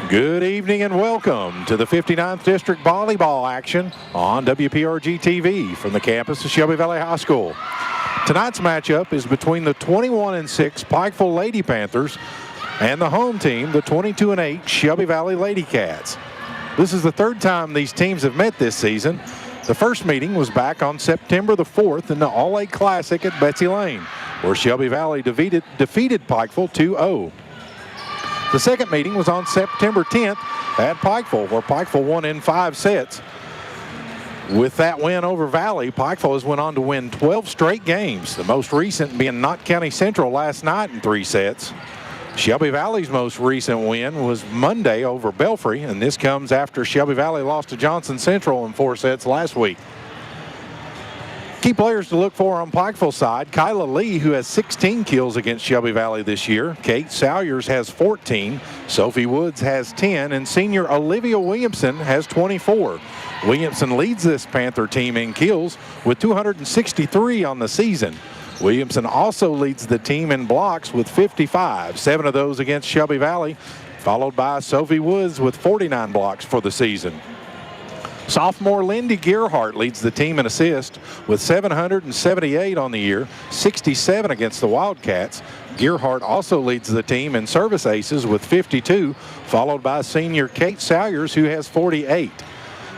Good evening and welcome to the 59th District Volleyball action on WPRGtv from the campus of Shelby Valley High School. Tonight's matchup is between the 21-6 Pikeville Lady Panthers and the home team, the 22-8 Shelby Valley Lady Cats. This is the third time these teams have met this season. The first meeting was back on September the 4th in the All-A Classic at Betsy Lane, where Shelby Valley defeated Pikeville 2-0. The second meeting was on September 10th at Pikeville, where Pikeville won in 5 sets. With that win over Valley, Pikeville has went on to win 12 straight games, the most recent being Knott County Central last night in 3 sets. Shelby Valley's most recent win was Monday over Belfry, and this comes after Shelby Valley lost to Johnson Central in 4 sets last week. Key players to look for on Pikeville's side: Kyla Lee, who has 16 kills against Shelby Valley this year. Kate Salyers has 14. Sophie Woods has 10. And senior Olivia Williamson has 24. Williamson leads this Panther team in kills with 263 on the season. Williamson also leads the team in blocks with 55, 7 of those against Shelby Valley, followed by Sophie Woods with 49 blocks for the season. Sophomore Lindy Gearhart leads the team in assists with 778 on the year, 67 against the Wildcats. Gearhart also leads the team in service aces with 52, followed by senior Kate Salyers, who has 48.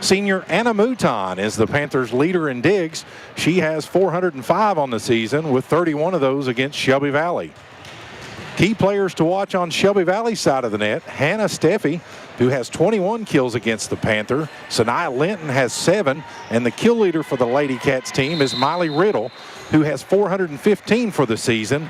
Senior Anna Mouton is the Panthers' leader in digs. She has 405 on the season, with 31 of those against Shelby Valley. Key players to watch on Shelby Valley's side of the net: Hannah Steffi, who has 21 kills against the Panther. Sanaya Linton has 7, and the kill leader for the Lady Cats team is Miley Riddle, who has 415 for the season,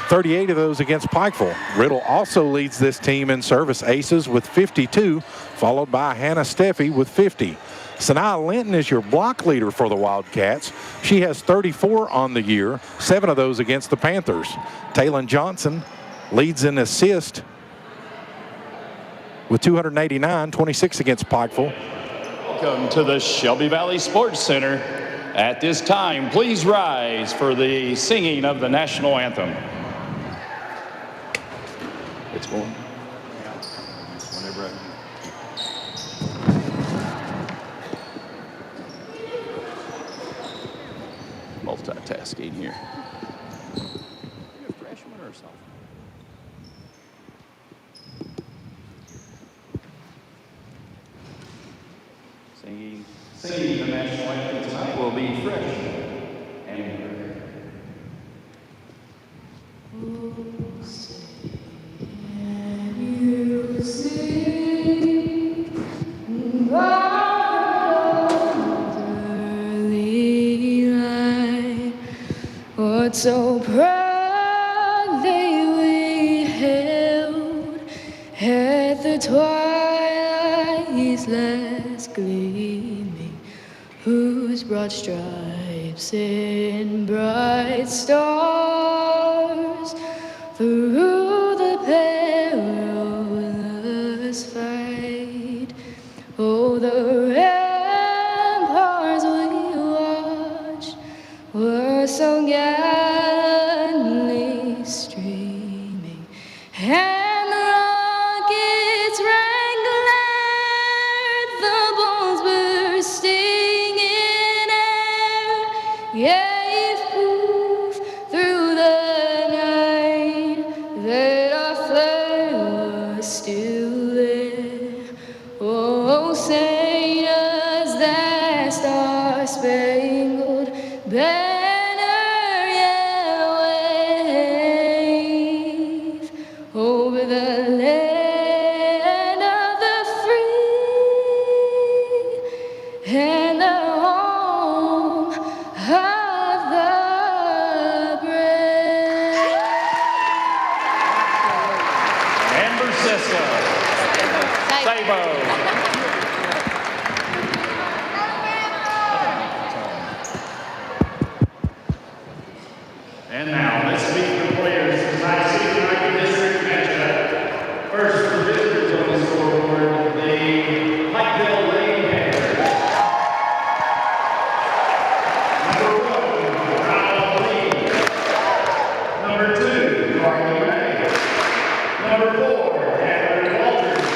38 of those against Pikeville. Riddle also leads this team in service aces with 52, followed by Hannah Steffi with 50. Sanaya Linton is your block leader for the Wildcats. She has 34 on the year, 7 of those against the Panthers. Taylon Johnson leads in assist with 289, 26 against Pikeville. Welcome to the Shelby Valley Sports Center. At this time, please rise for the singing of the national anthem. It's going. Whenever multitasking here. You're a freshman or something? Singing the national anthem tonight will be Fresh and Rare. Oh, say, can you see by the early light what so proudly we held at the twilight's last gleaming, whose broad stripes and bright stars through the perilous fight? Oh, the ramparts we watched were so gallantly streaming, and the rockets rang glare, the bombs bursting in air gave proof through the night that our flag was still there. Oh, say does that star-spangled banner yet wave over the land of the free and the home of the brave? Amber Sessa. Sabo. And now, let's meet the players in tonight's senior district matchup. First, for visitors on the scoreboard, the Pikeville Lady Panthers. Number 1, Kyle Lee. Number 2, Carly Ray. Number 4, Heather Walters.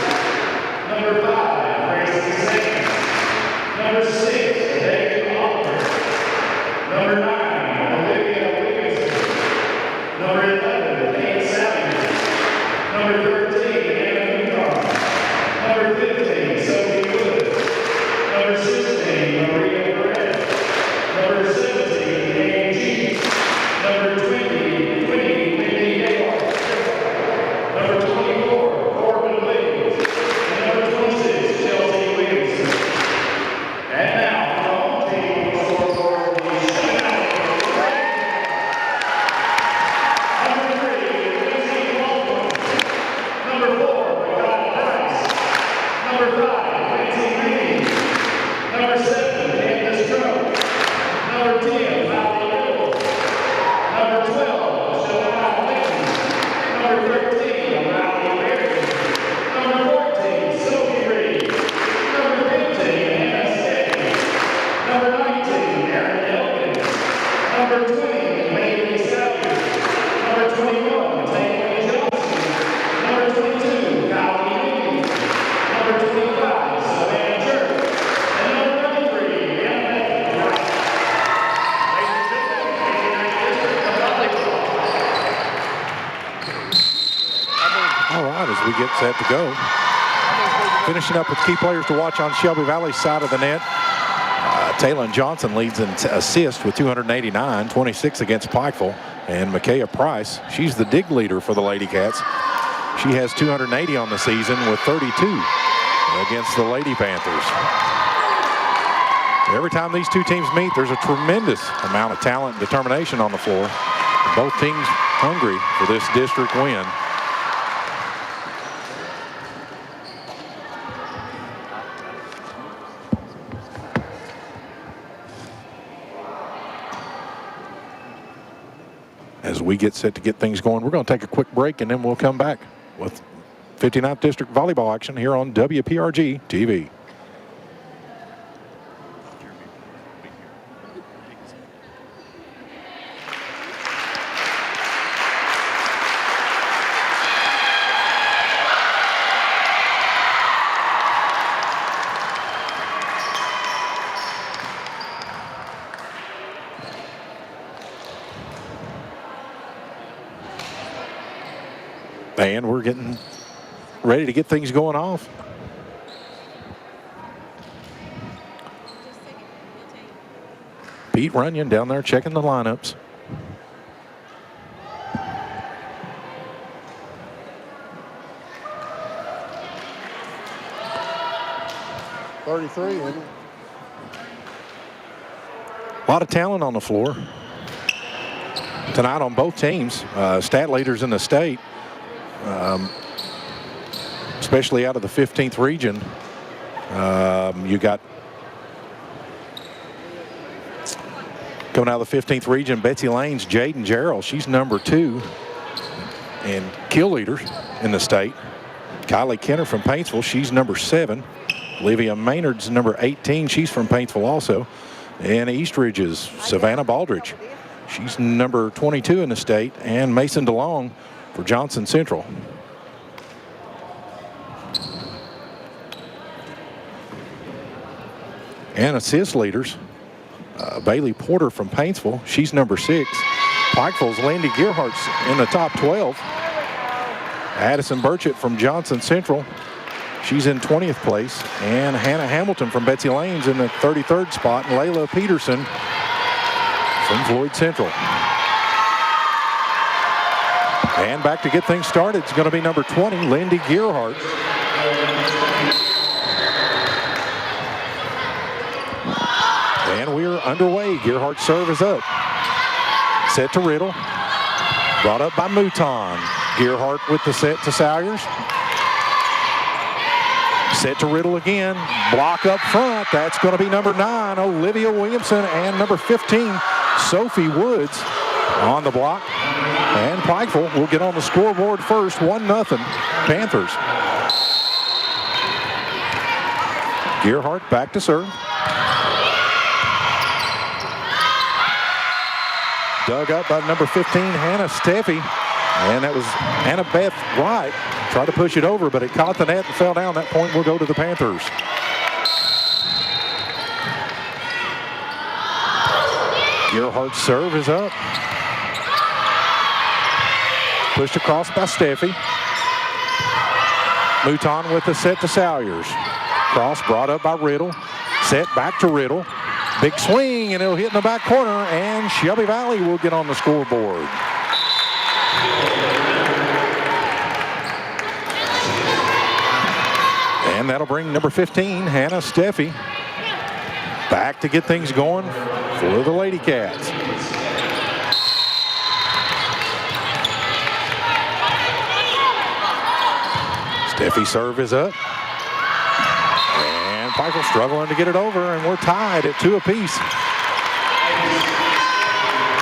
spot as we get set to go. Finishing up with key players to watch on Shelby Valley's side of the net. Taylon Johnson leads in assists with 289, 26 against Pikeville. And Micaiah Price, she's the dig leader for the Lady Cats. She has 280 on the season with 32 against the Lady Panthers. Every time these two teams meet, there's a tremendous amount of talent and determination on the floor. Both teams hungry for this district win. As we get set to get things going, we're going to take a quick break and then we'll come back with 59th District volleyball action here on WPRG TV. And we're getting ready to get things going off. Pete Runyon down there checking the lineups. A lot of talent on the floor tonight on both teams. Stat leaders in the state. Especially out of the 15th region. You got coming out of the 15th region, Betsy Lane's Jaden Jarrell. She's number 2 and kill leader in the state. Kylie Kenner from Paintsville, she's number 7. Olivia Maynard's number 18. She's from Paintsville also. And East Ridge's Savannah Baldridge. She's number 22 in the state. And Mason DeLong for Johnson Central. And assist leaders, Bailey Porter from Paintsville, she's number 6. Pikeville's Lindy Gearhart's in the top 12. Addison Burchett from Johnson Central, she's in 20th place. And Hannah Hamilton from Betsy Lane's in the 33rd spot. And Layla Peterson from Floyd Central. And back to get things started, it's going to be number 20, Lindy Gearhart. And we're underway. Gearhart's serve is up. Set to Riddle. Brought up by Mouton. Gearhart with the set to Salyers. Set to Riddle again. Block up front. That's going to be number 9, Olivia Williamson, and number 15, Sophie Woods on the block. And Pikeville will get on the scoreboard first, 1-0 Panthers. Gearhart back to serve. Dug up by number 15, Hannah Steffi. And that was Annabeth Wright. Tried to push it over, but it caught the net and fell down. That point will go to the Panthers. Gearhart's serve is up. Pushed across by Steffi. Mouton with the set to Salyers. Cross brought up by Riddle. Set back to Riddle. Big swing, and it'll hit in the back corner, and Shelby Valley will get on the scoreboard. And that'll bring number 15, Hannah Steffi, back to get things going for the Lady Cats. Steffi's serve is up. And Pikeville struggling to get it over, and we're tied at 2 apiece.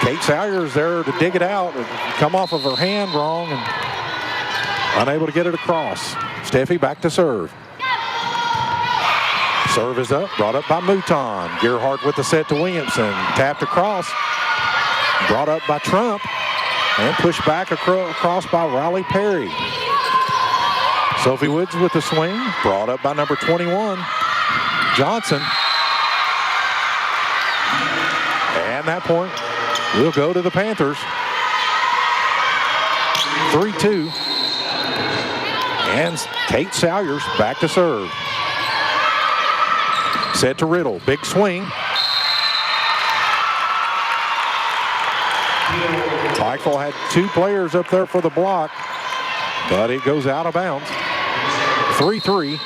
Kate Salyers there to dig it out. Come off of her hand wrong and unable to get it across. Steffi back to serve. Serve is up, brought up by Mouton. Gearhart with the set to Williamson. Tapped across, brought up by Trump, and pushed back across by Riley Perry. Sophie Woods with the swing, brought up by number 21, Johnson. And that point will go to the Panthers. 3-2. And Kate Salyers back to serve. Set to Riddle. Big swing. Pikeville had 2 players up there for the block, but it goes out of bounds. 3-3.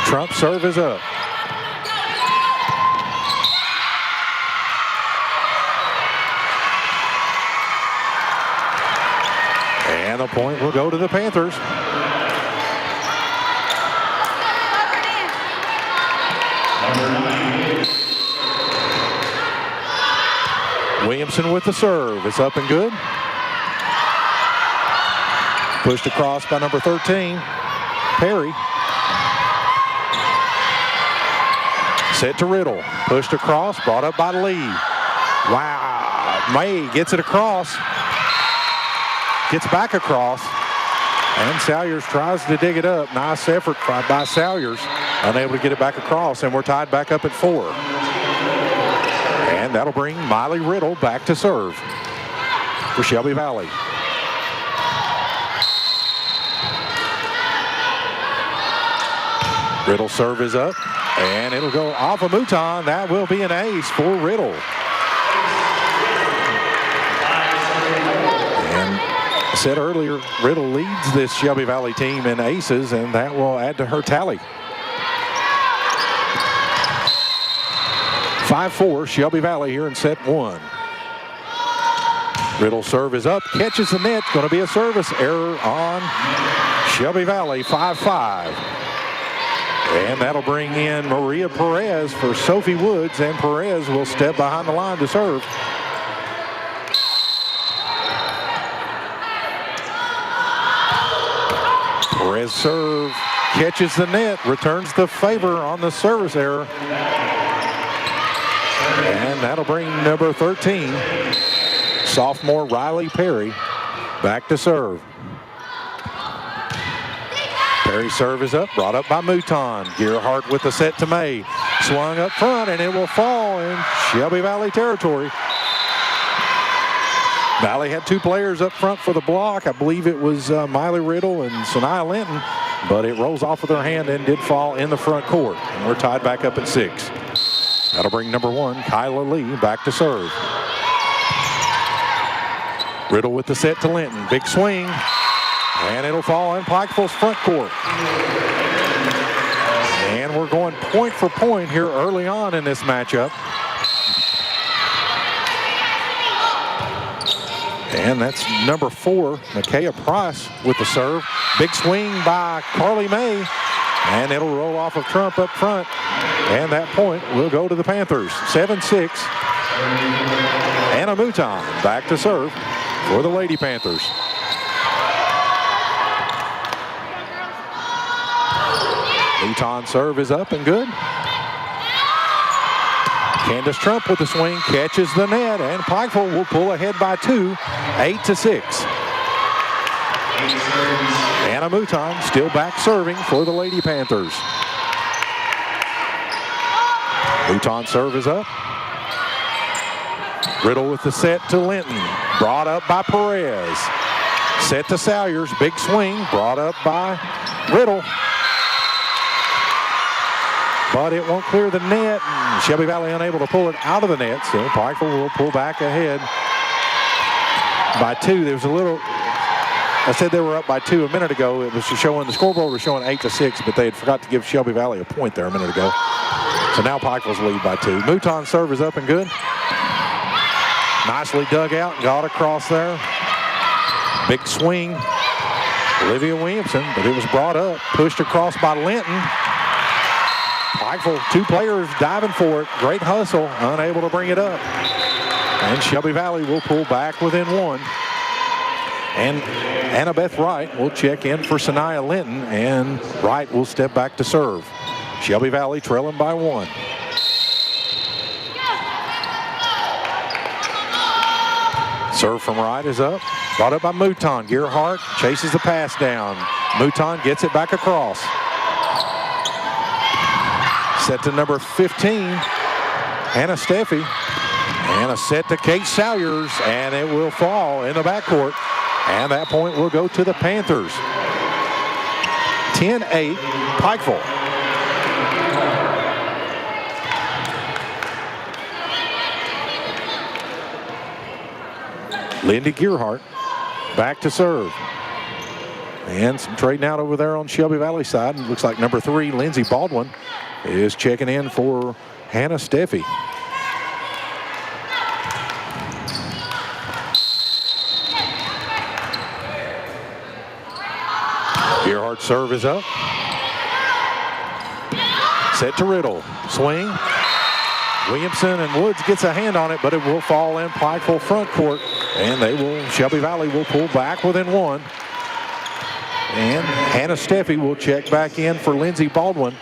Trump serve is up. And the point will go to the Panthers. Williamson with the serve. It's up and good. Pushed across by number 13, Perry. Set to Riddle. Pushed across, brought up by Lee. Wow. May gets it across. Gets back across. And Salyers tries to dig it up. Nice effort by Salyers. Unable to get it back across, and we're tied back up at 4. And that'll bring Miley Riddle back to serve for Shelby Valley. Riddle's serve is up, and it'll go off of Mouton. That will be an ace for Riddle. And I said earlier, Riddle leads this Shelby Valley team in aces, and that will add to her tally. 5-4, Shelby Valley here in set 1. Riddle's serve is up, catches the net. Going to be a service error on Shelby Valley, 5-5. And that'll bring in Maria Perez for Sophie Woods, and Perez will step behind the line to serve. Perez serve, catches the net, returns the favor on the service error. And that'll bring number 13, sophomore Riley Perry, back to serve. Perry's serve is up, brought up by Mouton. Gearhart with the set to May. Swung up front, and it will fall in Shelby Valley territory. Valley had 2 players up front for the block. I believe it was Miley Riddle and Sanaya Linton, but it rolls off of their hand and did fall in the front court. And we're tied back up at 6. That'll bring number 1, Kyla Lee, back to serve. Riddle with the set to Linton. Big swing. And it'll fall in Pikeville's front court. And we're going point for point here early on in this matchup. And that's number 4, Micaiah Price with the serve. Big swing by Carly May. And it'll roll off of Trump up front. And that point will go to the Panthers. 7-6. Anna Mouton back to serve for the Lady Panthers. Mouton serve is up and good. Candace Trump with the swing, catches the net, and Pikeville will pull ahead by 2, 8-6. Anna Mouton still back serving for the Lady Panthers. Mouton serve is up. Riddle with the set to Linton. Brought up by Perez. Set to Salyers. Big swing. Brought up by Riddle. But it won't clear the net. Shelby Valley unable to pull it out of the net. So Pikeville will pull back ahead by 2. There was a little... I said they were up by 2 a minute ago. It was showing, the scoreboard was showing 8-6, but they had forgot to give Shelby Valley a point there a minute ago. So now Pikeville's lead by 2. Mouton's serve is up and good. Nicely dug out, got across there. Big swing. Olivia Williamson, but it was brought up, pushed across by Linton. Pikeville, 2 players diving for it. Great hustle, unable to bring it up. And Shelby Valley will pull back within 1. And Annabeth Wright will check in for Sanaya Linton, and Wright will step back to serve. Shelby Valley trailing by 1. Serve from Wright is up. Brought up by Mouton. Gearhart chases the pass down. Mouton gets it back across. Set to number 15, Hannah Steffi. And a set to Kate Salyers, and it will fall in the backcourt. And that point will go to the Panthers. 10-8, Pikeville. Lindy Gearhart back to serve. And some trading out over there on Shelby Valley side. It looks like number 3, Lindsey Baldwin, is checking in for Hannah Steffi. Gearhart's serve is up. Set to Riddle. Swing. Williamson and Woods gets a hand on it, but it will fall in Pikeville front court. And Shelby Valley will pull back within 1. And Hannah Steffi will check back in for Lindsey Baldwin.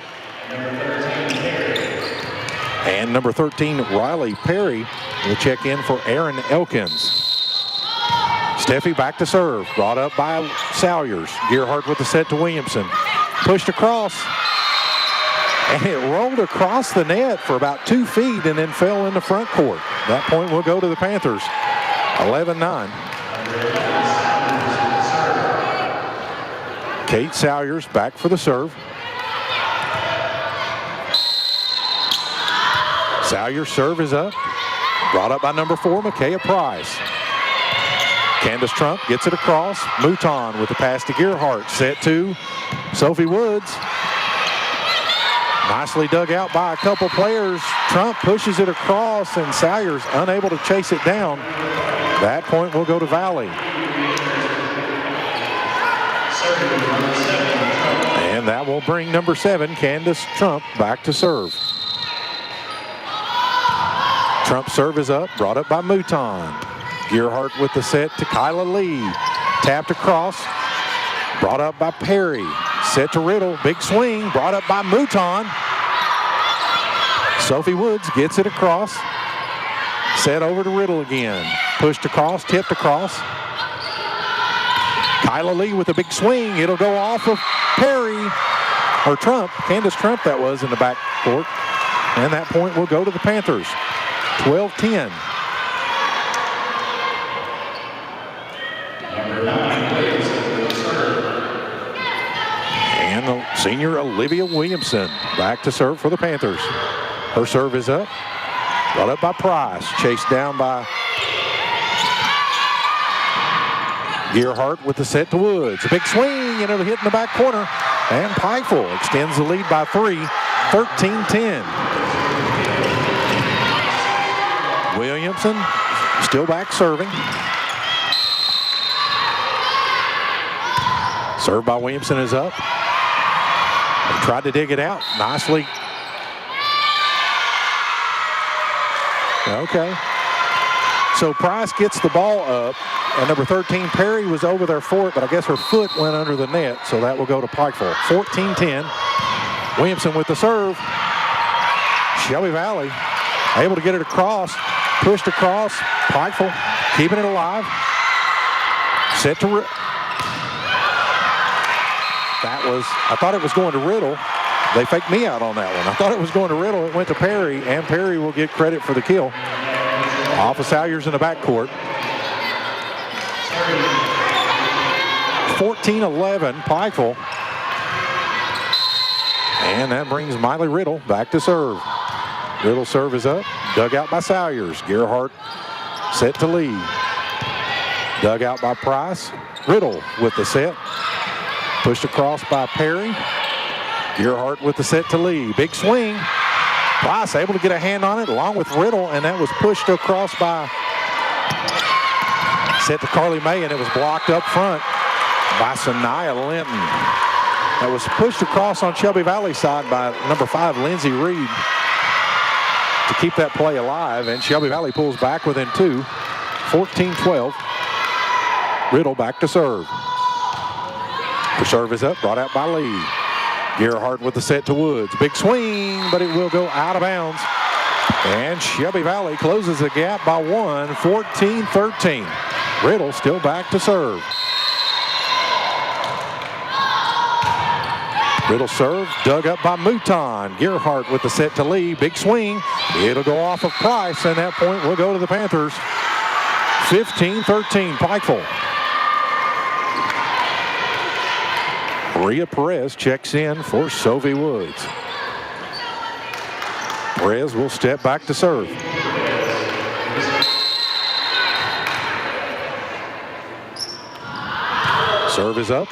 And number 13, Riley Perry, will check in for Aaron Elkins. Steffi back to serve. Brought up by Salyers. Gearhart with the set to Williamson. Pushed across. And it rolled across the net for about 2 feet and then fell in the front court. That point will go to the Panthers. 11-9. Kate Salyers back for the serve. Salyers' serve is up. Brought up by number 4, Micaiah Price. Candace Trump gets it across. Mouton with the pass to Gearhart. Set to Sophie Woods. Nicely dug out by a couple players. Trump pushes it across and Salyers unable to chase it down. That point will go to Valley. And that will bring number 7, Candace Trump, back to serve. Trump's serve is up, brought up by Mouton. Gearhart with the set to Kyla Lee. Tapped across, brought up by Perry. Set to Riddle, big swing, brought up by Mouton. Sophie Woods gets it across. Set over to Riddle again. Pushed across, tipped across. Kyla Lee with a big swing. It'll go off of Perry, or Trump, Candace Trump that was in the back court. And that point will go to the Panthers. 12-10. Number 9, Williamson will serve. And the senior Olivia Williamson back to serve for the Panthers. Her serve is up. Brought up by Price. Chased down by Gearhart with the set to Woods. A big swing, and it'll hit in the back corner. And Pikeville extends the lead by 3, 13-10. Williamson still back serving. Serve by Williamson is up. They tried to dig it out nicely. Okay. So Price gets the ball up, and number 13, Perry, was over there for it, but I guess her foot went under the net, so that will go to Pikeville. 14-10. Williamson with the serve. Shelby Valley able to get it across. Pushed across. Pikeville keeping it alive. Set to I thought it was going to Riddle. They faked me out on that one. I thought it was going to Riddle. It went to Perry, and Perry will get credit for the kill. Off of Salyers in the backcourt. 14-11, Pikeville. And that brings Miley Riddle back to serve. Riddle's serve is up. Dug out by Salyers. Gearhart set to lead. Dug out by Price. Riddle with the set. Pushed across by Perry. Gearhart with the set to lead. Big swing. Price able to get a hand on it along with Riddle, and that was pushed across by set to Carly May, and it was blocked up front by Sanaya Linton. That was pushed across on Shelby Valley side by number 5, Lindsay Reed, to keep that play alive, and Shelby Valley pulls back within 2. 14-12. Riddle back to serve. The serve is up, brought out by Lee. Gearhart with the set to Woods. Big swing, but it will go out of bounds. And Shelby Valley closes the gap by 1, 14-13. Riddle still back to serve. Riddle serve, dug up by Mouton. Gearhart with the set to Lee. Big swing. It'll go off of Price, and that point will go to the Panthers. 15-13, Pikeville. Maria Perez checks in for Shelby Woods. Perez will step back to serve. Serve is up.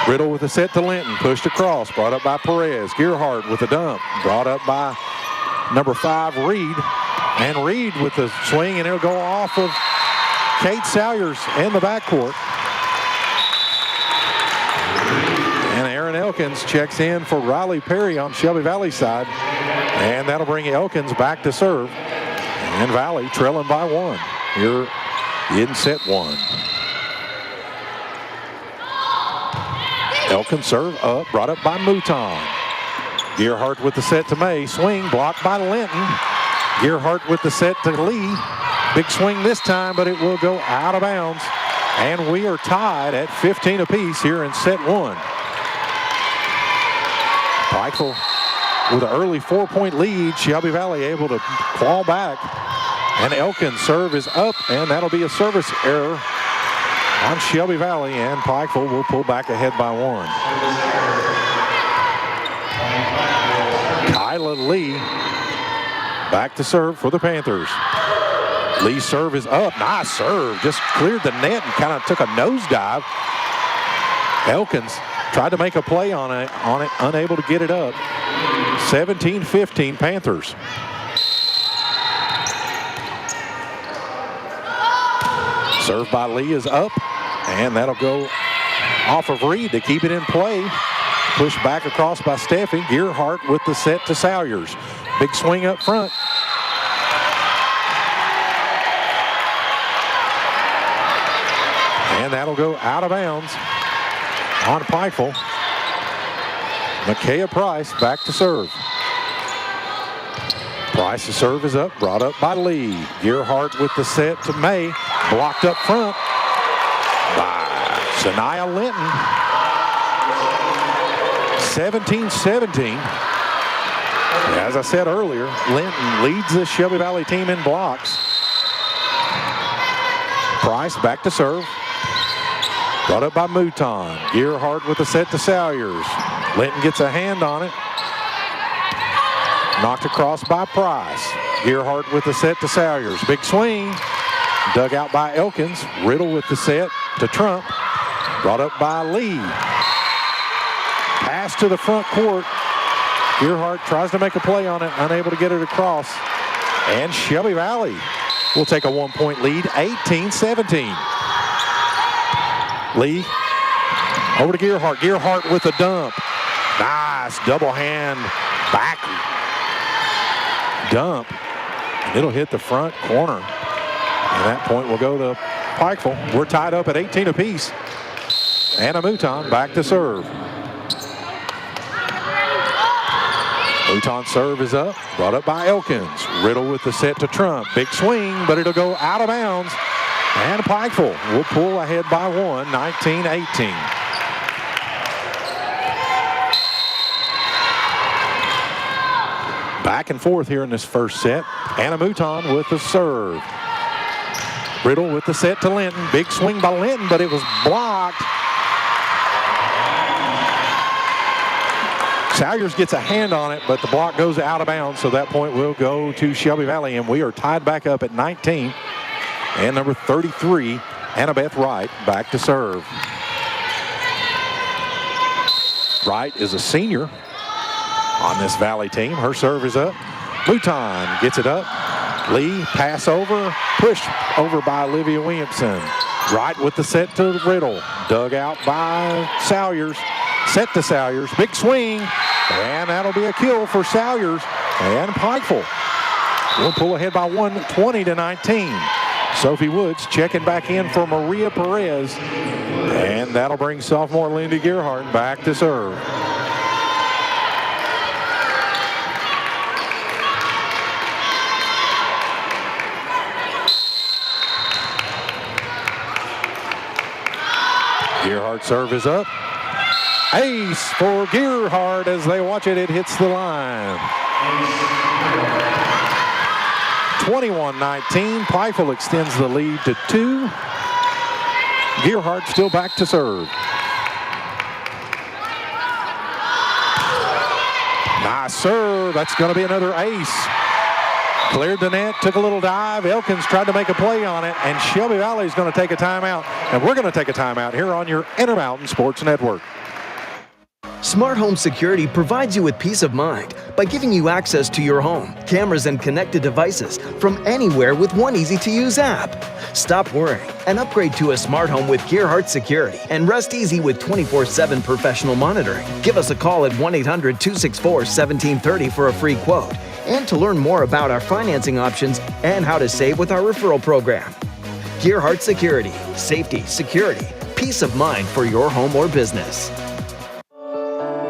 Riddle with a set to Linton, pushed across, brought up by Perez. Gearhart with a dump, brought up by number 5, Reed. And Reed with the swing, and it'll go off of Kate Salyers in the backcourt. And Aaron Elkins checks in for Riley Perry on Shelby Valley's side. And that'll bring Elkins back to serve. And Valley trailing by 1 here in set 1. Elkins serve up, brought up by Mouton. Gearhart with the set to May. Swing blocked by Linton. Gearhart with the set to Lee. Big swing this time, but it will go out of bounds. And we are tied at 15 apiece here in set 1. Pikeville with an early 4-point lead. Shelby Valley able to claw back. And Elkins' serve is up, and that'll be a service error on Shelby Valley, and Pikeville will pull back ahead by 1. Kyla Lee back to serve for the Panthers. Lee's serve is up. Nice serve. Just cleared the net and kind of took a nosedive. Elkins tried to make a play on it, unable to get it up. 17-15 Panthers. Serve by Lee is up, and that'll go off of Reed to keep it in play. Pushed back across by Steffi. Gearhart with the set to Salyers. Big swing up front. And that'll go out of bounds on Pikeville. Micaiah Price back to serve. Price's serve is up, brought up by Lee. Gearhart with the set to May. Blocked up front by Shania Linton. 17-17. As I said earlier, Linton leads the Shelby Valley team in blocks. Price back to serve. Brought up by Mouton. Gearhart with the set to Salyers. Linton gets a hand on it. Knocked across by Price. Gearhart with the set to Salyers. Big swing. Dug out by Elkins. Riddle with the set to Trump. Brought up by Lee. Pass to the front court. Gearhart tries to make a play on it. Unable to get it across. And Shelby Valley will take a 1-point lead. 18-17. Lee over to Gearhart. Gearhart with a dump. Nice double hand back dump. And it'll hit the front corner. And that point will go to Pikeville. We're tied up at 18 apiece. Anna Mouton back to serve. Mouton's serve is up. Brought up by Elkins. Riddle with the set to Trump. Big swing, but it'll go out of bounds. And Pikeville will pull ahead by 1, 19-18. Back and forth here in this first set. Anna Mouton with the serve. Riddle with the set to Linton. Big swing by Linton, but it was blocked. Salyers gets a hand on it, but the block goes out of bounds, so that point will go to Shelby Valley, and we are tied back up at 19. And number 33, Annabeth Wright, back to serve. Wright is a senior on this Valley team. Her serve is up. Mouton gets it up. Lee, pass over, push over by Olivia Williamson. Wright with the set to Riddle. Dug out by Salyers. Set to Salyers. Big swing. And that'll be a kill for Salyers. And Pikeville will pull ahead by 1, 20-19. Sophie Woods checking back in for Maria Perez. And that'll bring sophomore Lindy Gearhart back to serve. Gearhart serve is up. Ace for Gearhart as they watch it. It hits the line. 21-19. Pikeville extends the lead to 2. Gearhart still back to serve. Nice serve. That's going to be another ace. Cleared the net, took a little dive. Elkins tried to make a play on it, and Shelby Valley is going to take a timeout. And we're going to take a timeout here on your Intermountain Sports Network. Smart Home Security provides you with peace of mind by giving you access to your home, cameras, and connected devices from anywhere with one easy-to-use app. Stop worrying and upgrade to a smart home with Gearhart Security and rest easy with 24/7 professional monitoring. Give us a call at 1-800-264-1730 for a free quote and to learn more about our financing options and how to save with our referral program. Gearhart Security. Safety, security, peace of mind for your home or business.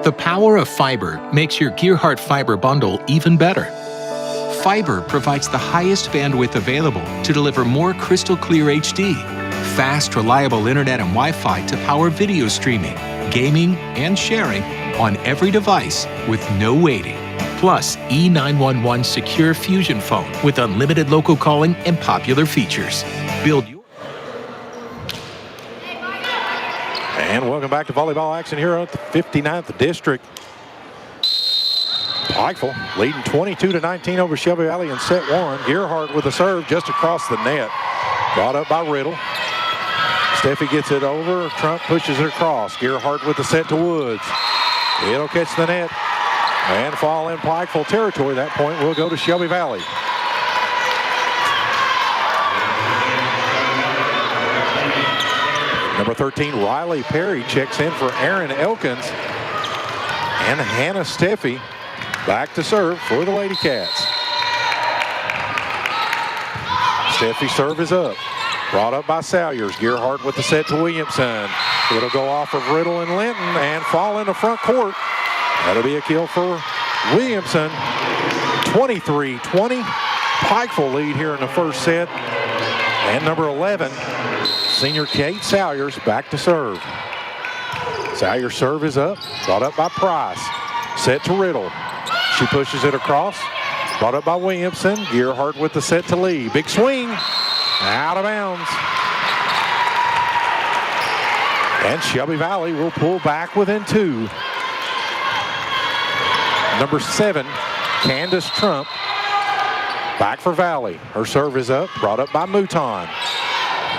The power of fiber makes your Gearhart Fiber bundle even better. Fiber provides the highest bandwidth available to deliver more crystal clear HD, fast, reliable internet and Wi-Fi to power video streaming, gaming, and sharing on every device with no waiting. Plus, E911 Secure Fusion Phone with unlimited local calling and popular features. Build your... And welcome back to volleyball action here at the 59th District. Pikeville leading 22-19 over Shelby Valley in set one. Gearhart with a serve just across the net. Brought up by Riddle. Steffi gets it over. Trump pushes it across. Gearhart with the set to Woods. It'll catch the net and fall in Pikeville territory. That point will go to Shelby Valley. Number 13, Riley Perry checks in for Aaron Elkins. And Hannah Steffi back to serve for the Lady Cats. Steffi serve is up. Brought up by Salyers. Gearhart with the set to Williamson. It'll go off of Riddle and Linton and fall into front court. That'll be a kill for Williamson. 23-20. Pikeville lead here in the first set. And number 11, senior Kate Salyers back to serve. Salyers' serve is up. Brought up by Price. Set to Riddle. She pushes it across. Brought up by Williamson. Gearhart with the set to Lee. Big swing. Out of bounds. And Shelby Valley will pull back within two. Number 7, Candace Trump. Back for Valley. Her serve is up. Brought up by Mouton.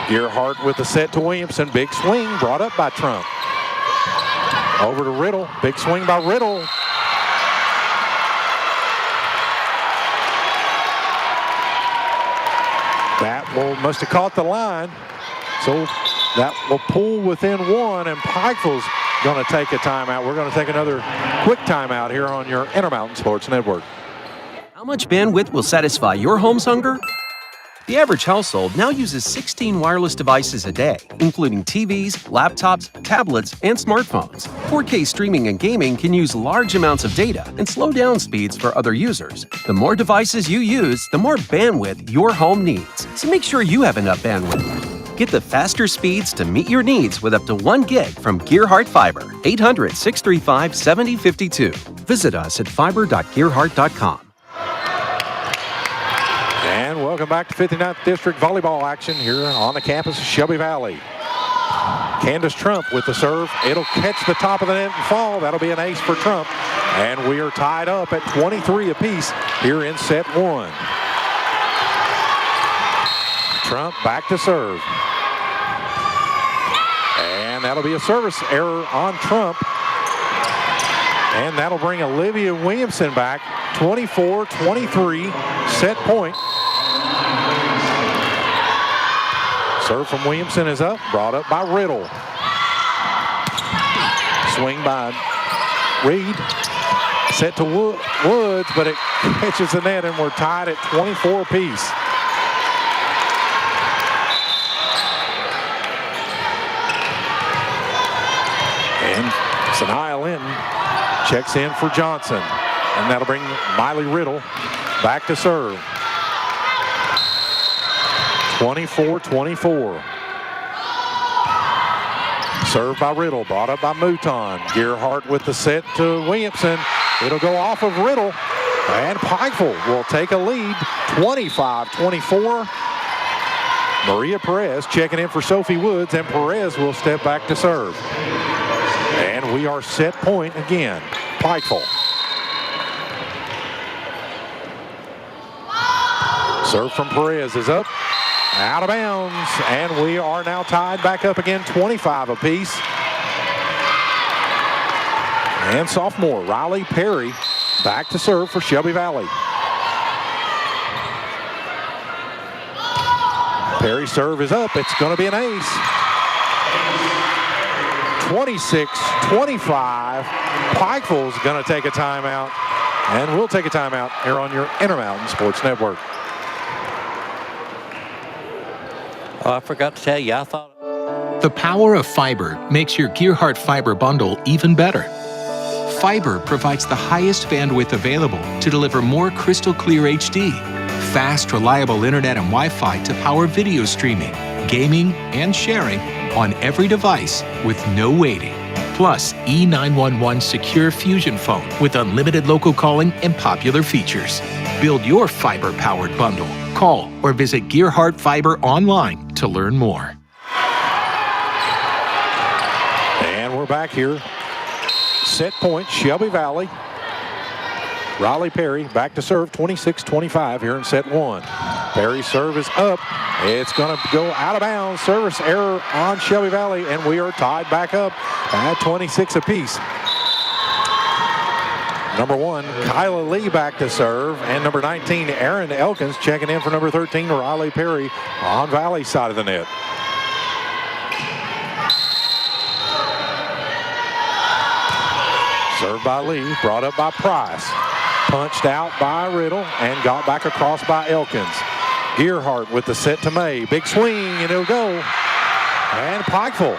Gearhart with the set to Williamson. Big swing. Brought up by Trump. Over to Riddle. Big swing by Riddle. That must have caught the line. So that will pull within one, and Pikeville's going to take a timeout. We're going to take another quick timeout here on your Intermountain Sports Network. How much bandwidth will satisfy your home's hunger? The average household now uses 16 wireless devices a day, including TVs, laptops, tablets, and smartphones. 4K streaming and gaming can use large amounts of data and slow down speeds for other users. The more devices you use, the more bandwidth your home needs. So make sure you have enough bandwidth. Get the faster speeds to meet your needs with up to 1 gig from Gearhart Fiber. 800-635-7052. Visit us at fiber.gearhart.com. And welcome back to 59th District volleyball action here on the campus of Shelby Valley. Candace Trump with the serve. It'll catch the top of the net and fall. That'll be an ace for Trump. And we are tied up at 23 apiece here in set one. Trump back to serve. And that'll be a service error on Trump. And that'll bring Olivia Williamson back. 24-23, set point. Serve from Williamson is up, brought up by Riddle. Swing by Reed. Set to Woods, but it catches the net, and we're tied at 24 apiece. And Sanaya Linton checks in for Johnson. And that'll bring Miley Riddle back to serve. 24-24. Served by Riddle, brought up by Mouton. Gearhart with the set to Williamson. It'll go off of Riddle. And Pikeville will take a lead, 25-24. Maria Perez checking in for Sophie Woods, and Perez will step back to serve. And we are set point again, Pikeville. Serve from Perez is up, out of bounds, and we are now tied back up again, 25 apiece. And sophomore Riley Perry back to serve for Shelby Valley. Perry's serve is up. It's going to be an ace. 26-25. Pikeville's going to take a timeout, and we'll take a timeout here on your Intermountain Sports Network. Oh, I forgot to tell you, I thought... The power of fiber makes your Gearhart Fiber bundle even better. Fiber provides the highest bandwidth available to deliver more crystal clear HD, fast, reliable internet and Wi-Fi to power video streaming, gaming, and sharing on every device with no waiting. Plus, E911 Secure Fusion Phone with unlimited local calling and popular features. Build your fiber-powered bundle. Call or visit Gearhart Fiber online to learn more. And we're back here. Set point, Shelby Valley. Riley Perry back to serve, 26-25 here in set one. Perry's serve is up. It's going to go out of bounds. Service error on Shelby Valley, and we are tied back up at 26 apiece. Number 1, Kyla Lee back to serve, and number 19, Aaron Elkins checking in for number 13, Riley Perry on Valley's side of the net. Served by Lee, brought up by Price. Punched out by Riddle and got back across by Elkins. Gearhart with the set to May. Big swing, and it'll go. And Pikeville,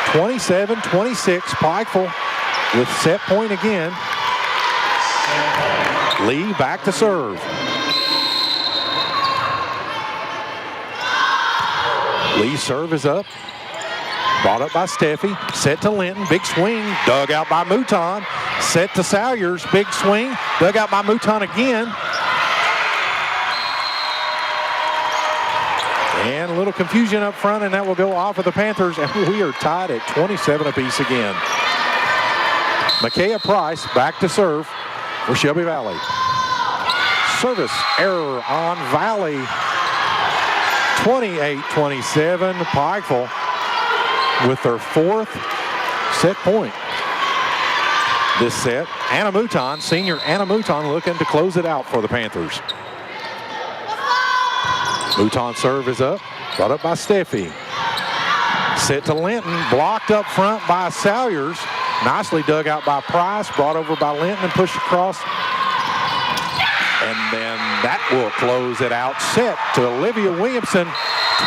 27-26. Pikeville with set point again. Lee back to serve. Lee's serve is up. Brought up by Steffi. Set to Linton. Big swing. Dug out by Mouton. Set to Salyers. Big swing. Dug out by Mouton again. And a little confusion up front, and that will go off of the Panthers, and we are tied at 27 apiece again. Micaiah Price back to serve for Shelby Valley. Service error on Valley. 28-27. Pikeville with their fourth set point this set. Anna Mouton, senior Anna Mouton, looking to close it out for the Panthers. Mouton's serve is up, brought up by Steffi. Set to Linton, blocked up front by Salyers. Nicely dug out by Price, brought over by Linton and pushed across. And then that will close it out. Set to Olivia Williamson,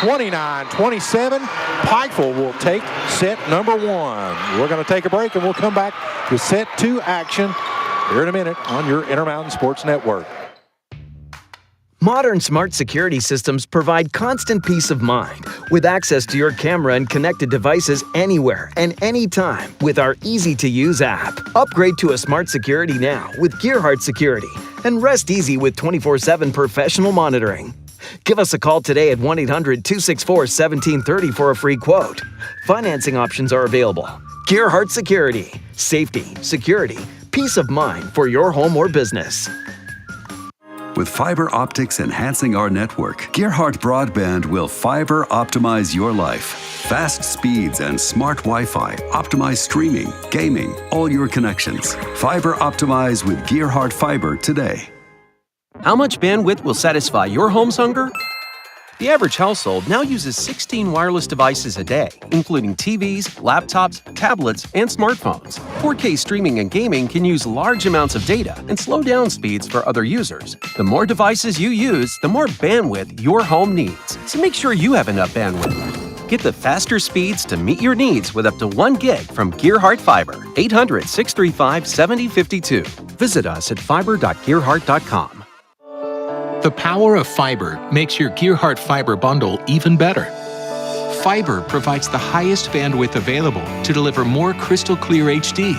29-27. Pikeville will take set number 1. We're going to take a break, and we'll come back with set 2 action here in a minute on your Intermountain Sports Network. Modern smart security systems provide constant peace of mind with access to your camera and connected devices anywhere and anytime with our easy-to-use app. Upgrade to a smart security now with Gearhart Security and rest easy with 24/7 professional monitoring. Give us a call today at 1-800-264-1730 for a free quote. Financing options are available. Gearhart Security. Safety, security, peace of mind for your home or business. With fiber optics enhancing our network, Gearhart Broadband will fiber optimize your life. Fast speeds and smart Wi-Fi optimize streaming, gaming, all your connections. Fiber optimize with Gearhart Fiber today. How much bandwidth will satisfy your home's hunger? The average household now uses 16 wireless devices a day, including TVs, laptops, tablets, and smartphones. 4K streaming and gaming can use large amounts of data and slow down speeds for other users. The more devices you use, the more bandwidth your home needs. So make sure you have enough bandwidth. Get the faster speeds to meet your needs with up to 1 gig from Gearhart Fiber. 800-635-7052. Visit us at fiber.gearhart.com. The power of fiber makes your Gearhart Fiber bundle even better. Fiber provides the highest bandwidth available to deliver more crystal clear HD,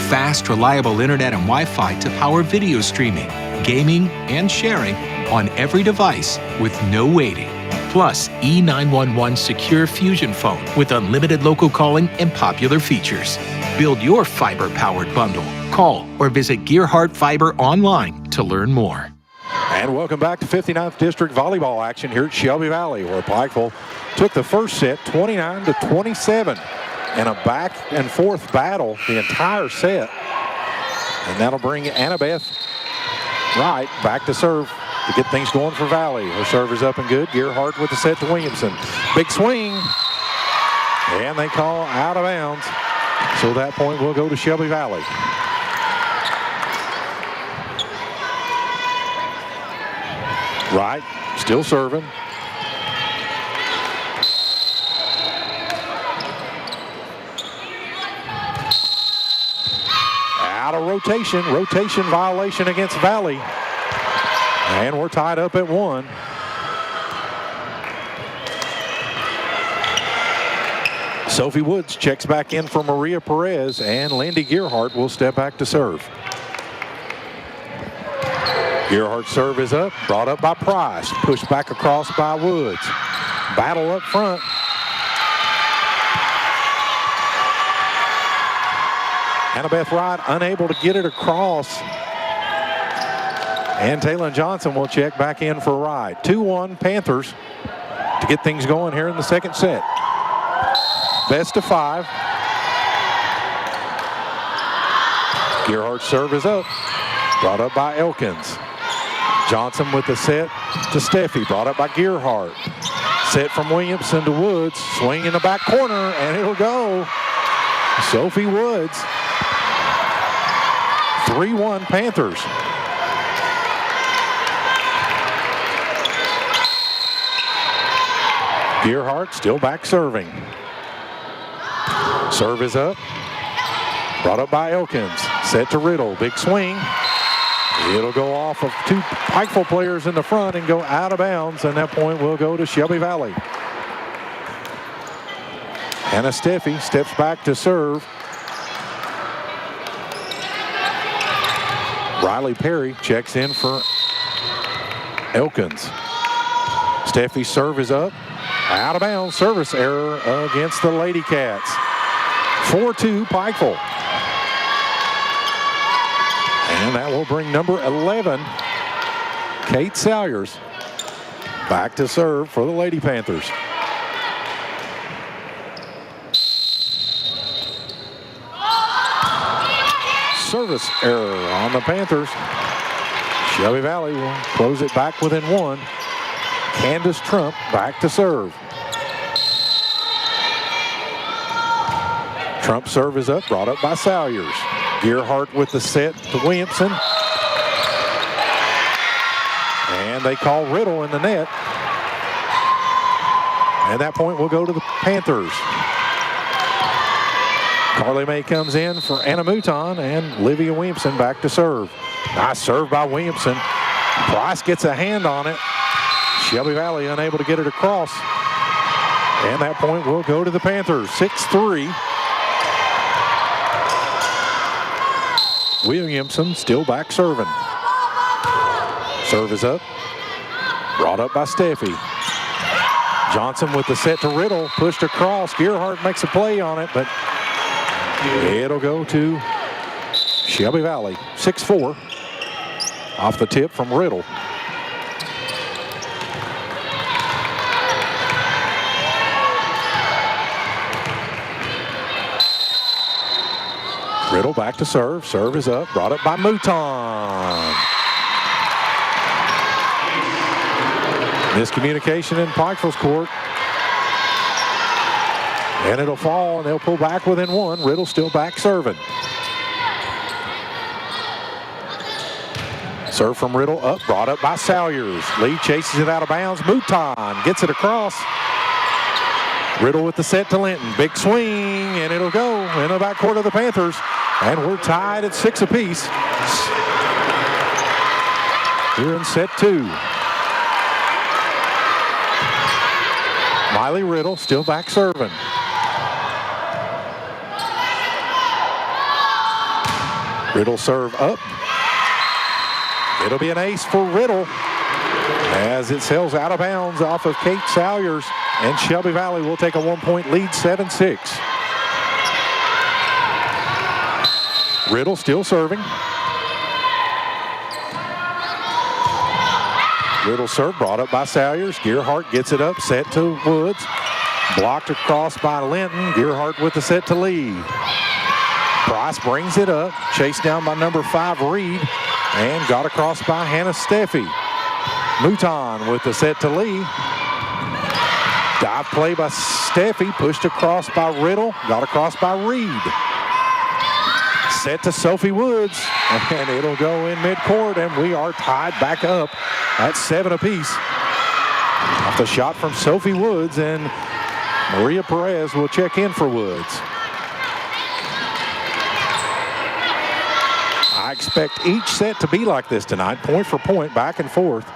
fast, reliable internet and Wi-Fi to power video streaming, gaming, and sharing on every device with no waiting. Plus, E911 Secure Fusion Phone with unlimited local calling and popular features. Build your fiber-powered bundle. Call or visit Gearhart Fiber online to learn more. And welcome back to 59th District Volleyball action here at Shelby Valley, where Pikeville took the first set 29-27 in a back and forth battle the entire set. And that'll bring Annabeth Wright back to serve to get things going for Valley. Her serve is up and good. Gearhart with the set to Williamson. Big swing. And they call out of bounds. So that point will go to Shelby Valley. Wright still serving. Out of rotation. Rotation violation against Valley. And we're tied up at 1. Sophie Woods checks back in for Maria Perez, and Lindy Gearhart will step back to serve. Gearhart's serve is up, brought up by Price, pushed back across by Woods. Battle up front. Annabeth Wright unable to get it across. And Taylor Johnson will check back in for Wright. 2-1 Panthers to get things going here in the second set. Best of 5. Gearhart's serve is up, brought up by Elkins. Johnson with the set to Steffi, brought up by Gearhart. Set from Williamson to Woods, swing in the back corner, and it'll go. Sophie Woods. 3-1 Panthers. Gearhart still back serving. Serve is up. Brought up by Elkins. Set to Riddle. Big swing. It'll go off of 2 Pikeville players in the front and go out of bounds. And that point will go to Shelby Valley. Hannah Steffi steps back to serve. Riley Perry checks in for Elkins. Steffi's serve is up. Out of bounds, service error against the Lady Cats. 4-2 Pikeville. And that will bring number 11, Kate Salyers, back to serve for the Lady Panthers. Service error on the Panthers. Shelby Valley will close it back within 1. Candace Trump back to serve. Trump's serve is up, brought up by Salyers. Gearhart with the set to Williamson. And they call Riddle in the net. And that point will go to the Panthers. Carly May comes in for Anna Mouton, and Livia Williamson back to serve. Nice serve by Williamson. Price gets a hand on it. Shelby Valley unable to get it across. And that point will go to the Panthers. 6-3. Williamson still back serving. Serve is up. Brought up by Steffi. Johnson with the set to Riddle. Pushed across. Gearhart makes a play on it, but it'll go to Shelby Valley. 6-4. Off the tip from Riddle. Riddle back to serve. Serve is up. Brought up by Mouton. Miscommunication in Pikeville's court. And it'll fall, and they'll pull back within 1. Riddle still back serving. Serve from Riddle up. Brought up by Salyers. Lee chases it out of bounds. Mouton gets it across. Riddle with the set to Linton. Big swing, and it'll go in the backcourt of the Panthers. And we're tied at 6 apiece here in set 2. Miley Riddle still back serving. Riddle serve up. It'll be an ace for Riddle as it sails out of bounds off of Kate Salyers, and Shelby Valley will take a 1-point lead, 7-6. Riddle still serving. Little serve brought up by Salyers. Gearhart gets it up, set to Woods. Blocked across by Linton. Gearhart with the set to Lee. Price brings it up, chased down by number 5, Reed, and got across by Hannah Steffi. Mouton with the set to Lee. Dive play by Steffi, pushed across by Riddle, got across by Reed. Set to Sophie Woods, and it'll go in midcourt, and we are tied back up at 7 apiece. Off the shot from Sophie Woods, and Maria Perez will check in for Woods. I expect each set to be like this tonight, point for point, back and forth.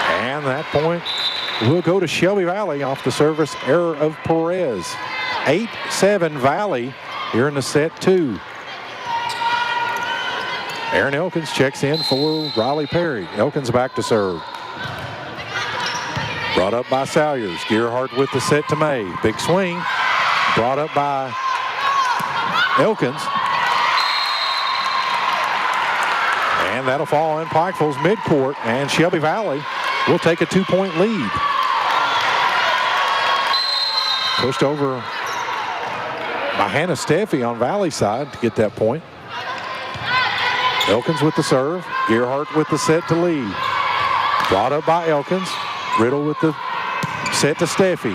And that point will go to Shelby Valley off the service error of Perez. 8-7 Valley here in the set 2. Aaron Elkins checks in for Riley Perry. Elkins back to serve. Brought up by Salyers. Gearhart with the set to May. Big swing. Brought up by Elkins. And that'll fall in Pikeville's midcourt, and Shelby Valley will take a 2-point lead. Pushed over by Hannah Steffi on Valley side to get that point. Elkins with the serve. Gearhart with the set to Lee. Brought up by Elkins. Riddle with the set to Steffi.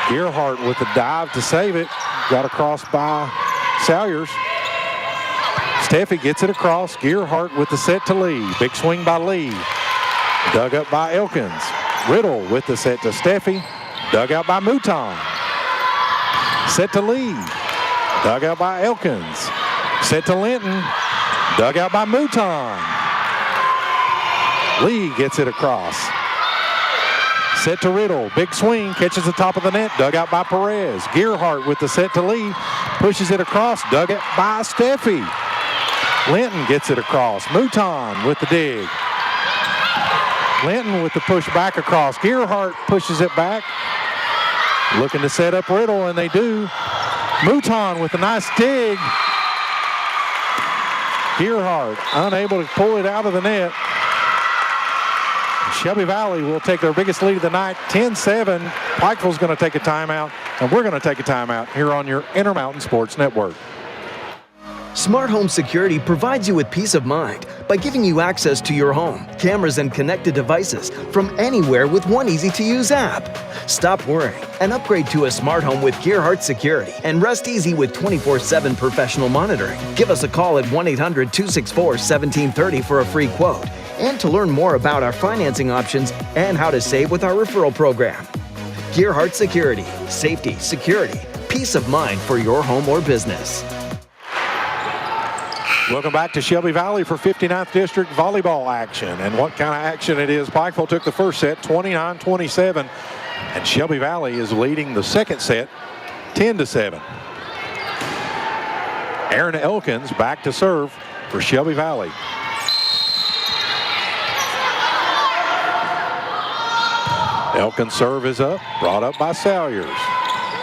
Gearhart with the dive to save it. Got across by Salyers. Steffi gets it across. Gearhart with the set to Lee. Big swing by Lee. Dug up by Elkins. Riddle with the set to Steffi. Dug out by Mouton. Set to Lee. Dug out by Elkins. Set to Linton. Dug out by Mouton. Lee gets it across. Set to Riddle. Big swing. Catches the top of the net. Dug out by Perez. Gearhart with the set to Lee. Pushes it across. Dug out by Steffi. Linton gets it across. Mouton with the dig. Linton with the push back across. Gearhart pushes it back. Looking to set up Riddle, and they do. Mouton with a nice dig. Gearhart unable to pull it out of the net. Shelby Valley will take their biggest lead of the night, 10-7. Pikeville's going to take a timeout, and we're going to take a timeout here on your Intermountain Sports Network. Smart Home Security provides you with peace of mind by giving you access to your home, cameras, and connected devices from anywhere with one easy-to-use app. Stop worrying and upgrade to a smart home with Gearhart Security and rest easy with 24/7 professional monitoring. Give us a call at 1-800-264-1730 for a free quote and to learn more about our financing options and how to save with our referral program. Gearhart Security, safety, security, peace of mind for your home or business. Welcome back to Shelby Valley for 59th District Volleyball action. And what kind of action it is. Pikeville took the first set, 29-27. And Shelby Valley is leading the second set, 10-7. Aaron Elkins back to serve for Shelby Valley. Elkins' serve is up, brought up by Salyers.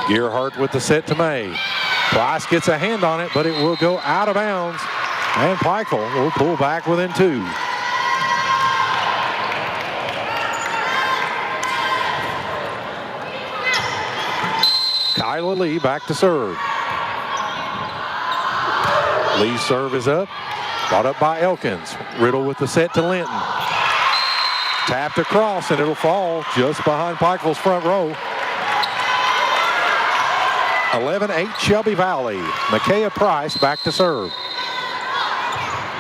Gearhart with the set to May. Price gets a hand on it, but it will go out of bounds. And Pikeville will pull back within 2. Kyla Lee back to serve. Lee's serve is up. Brought up by Elkins. Riddle with the set to Linton. Tapped across, and it'll fall just behind Pikeville's front row. 11-8 Shelby Valley. Micaiah Price back to serve.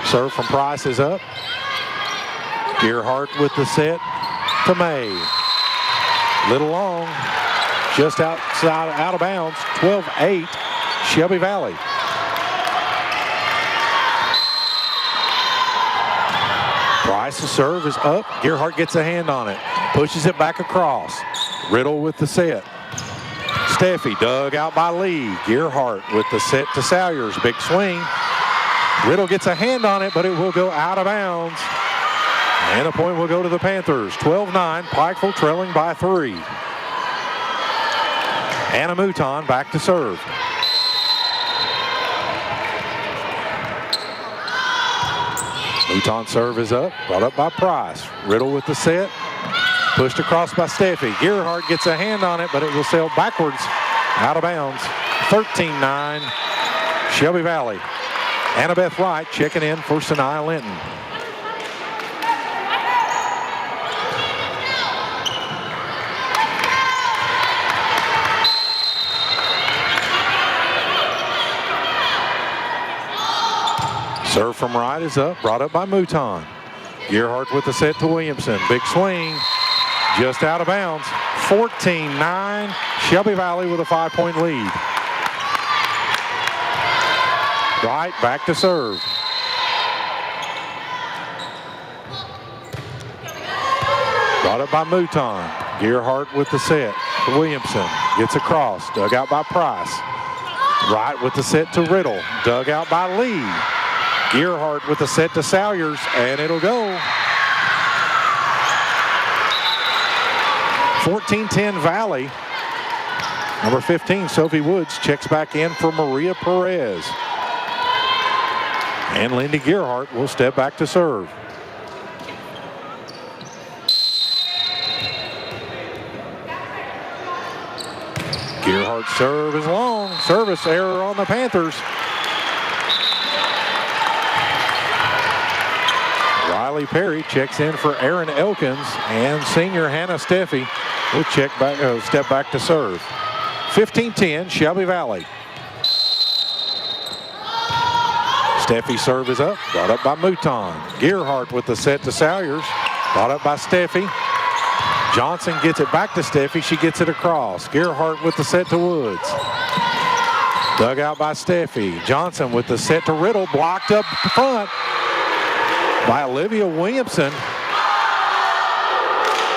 Serve from Price is up. Gearhart with the set to May. Little long, just outside, out of bounds. 12-8 Shelby Valley. Price's serve is up. Gearhart gets a hand on it. Pushes it back across. Riddle with the set. Steffi dug out by Lee. Gearhart with the set to Salyers. Big swing. Riddle gets a hand on it, but it will go out of bounds. And a point will go to the Panthers. 12-9, Pikeville trailing by 3. Anna Mouton back to serve. Mouton serve is up, brought up by Price. Riddle with the set, pushed across by Steffi. Gerhardt gets a hand on it, but it will sail backwards, out of bounds. 13-9, Shelby Valley. Annabeth Wright checking in for Sanaya Linton. Serve from Wright is up, brought up by Mouton. Gerhardt with the set to Williamson. Big swing, just out of bounds. 14-9, Shelby Valley with a 5-point lead. Wright back to serve. Brought up by Mouton. Gerhardt with the set to Williamson. Gets across, dug out by Price. Wright with the set to Riddle, dug out by Lee. Gerhardt with the set to Salyers, and it'll go. 14-10 Valley. Number 15, Sophie Woods, checks back in for Maria Perez. And Lindy Gerhardt will step back to serve. Gerhardt's serve is long. Service error on the Panthers. Riley Perry checks in for Aaron Elkins, and senior Hannah Steffi will step back to serve. 15-10, Shelby Valley. Steffi's serve is up, brought up by Mouton. Gerhardt with the set to Salyers, brought up by Steffi. Johnson gets it back to Steffi. She gets it across. Gerhardt with the set to Woods. Dug out by Steffi. Johnson with the set to Riddle, blocked up front by Olivia Williamson.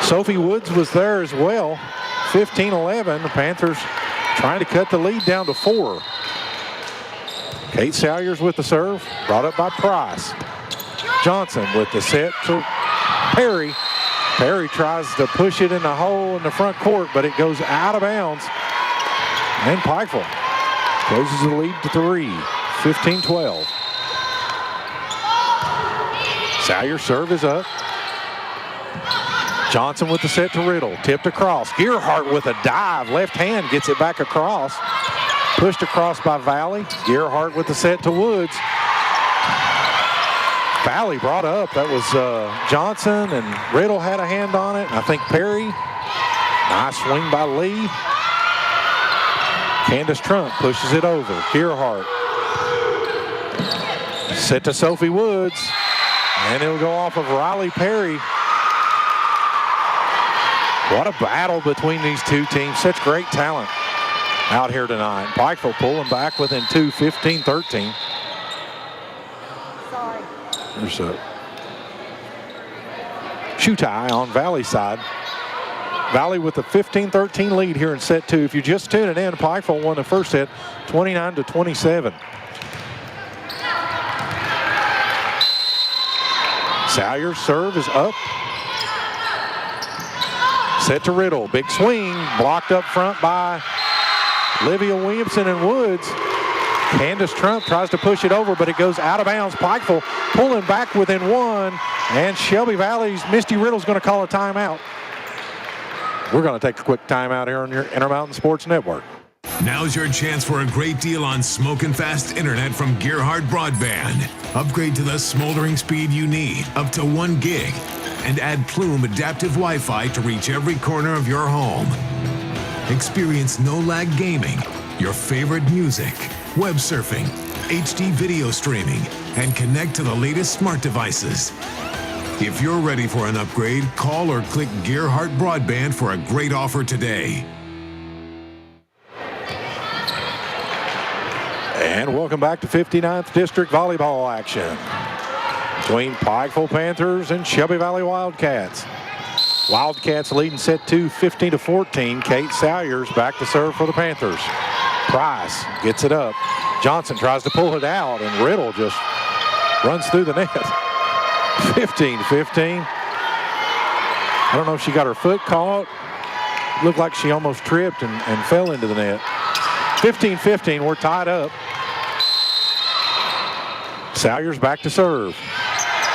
Sophie Woods was there as well. 15-11. The Panthers trying to cut the lead down to 4. Kate Salyers with the serve, brought up by Price. Johnson with the set to Perry. Perry tries to push it in the hole in the front court, but it goes out of bounds. And Pikeville closes the lead to 3, 15-12. Salyers' serve is up. Johnson with the set to Riddle, tipped across. Gerhardt with a dive, left hand gets it back across. Pushed across by Valley. Gerhardt with the set to Woods. Valley brought up. That was Johnson, and Riddle had a hand on it. I think Perry. Nice swing by Lee. Candace Trump pushes it over. Gerhardt. Set to Sophie Woods. And it'll go off of Riley Perry. What a battle between these two teams. Such great talent out here tonight. Pikeville pulling back within 2, 15-13. There's a shoe tie on Valley side. Valley with a 15-13 lead here in set 2. If you're just tuning in, Pikeville won the first set 29-27. Salyers' serve is up. Set to Riddle. Big swing. Blocked up front by Olivia Williamson and Woods. Candace Trump tries to push it over, but it goes out of bounds. Pikeville pulling back within 1. And Shelby Valley's Misty Riddle's going to call a timeout. We're going to take a quick timeout here on your Intermountain Sports Network. Now's your chance for a great deal on smoking fast internet from Gerhardt Broadband. Upgrade to the smoldering speed you need, up to 1 gig. And add Plume adaptive Wi-Fi to reach every corner of your home. Experience no-lag gaming, your favorite music, web surfing, HD video streaming, and connect to the latest smart devices. If you're ready for an upgrade, call or click Gerhardt Broadband for a great offer today. And welcome back to 59th District Volleyball action between Pikeville Panthers and Shelby Valley Wildcats. Wildcats leading set 2, 15-14. Kate Salyers back to serve for the Panthers. Price gets it up. Johnson tries to pull it out, and Riddle just runs through the net. 15-15. I don't know if she got her foot caught. Looked like she almost tripped and fell into the net. 15-15, we're tied up. Salyers back to serve.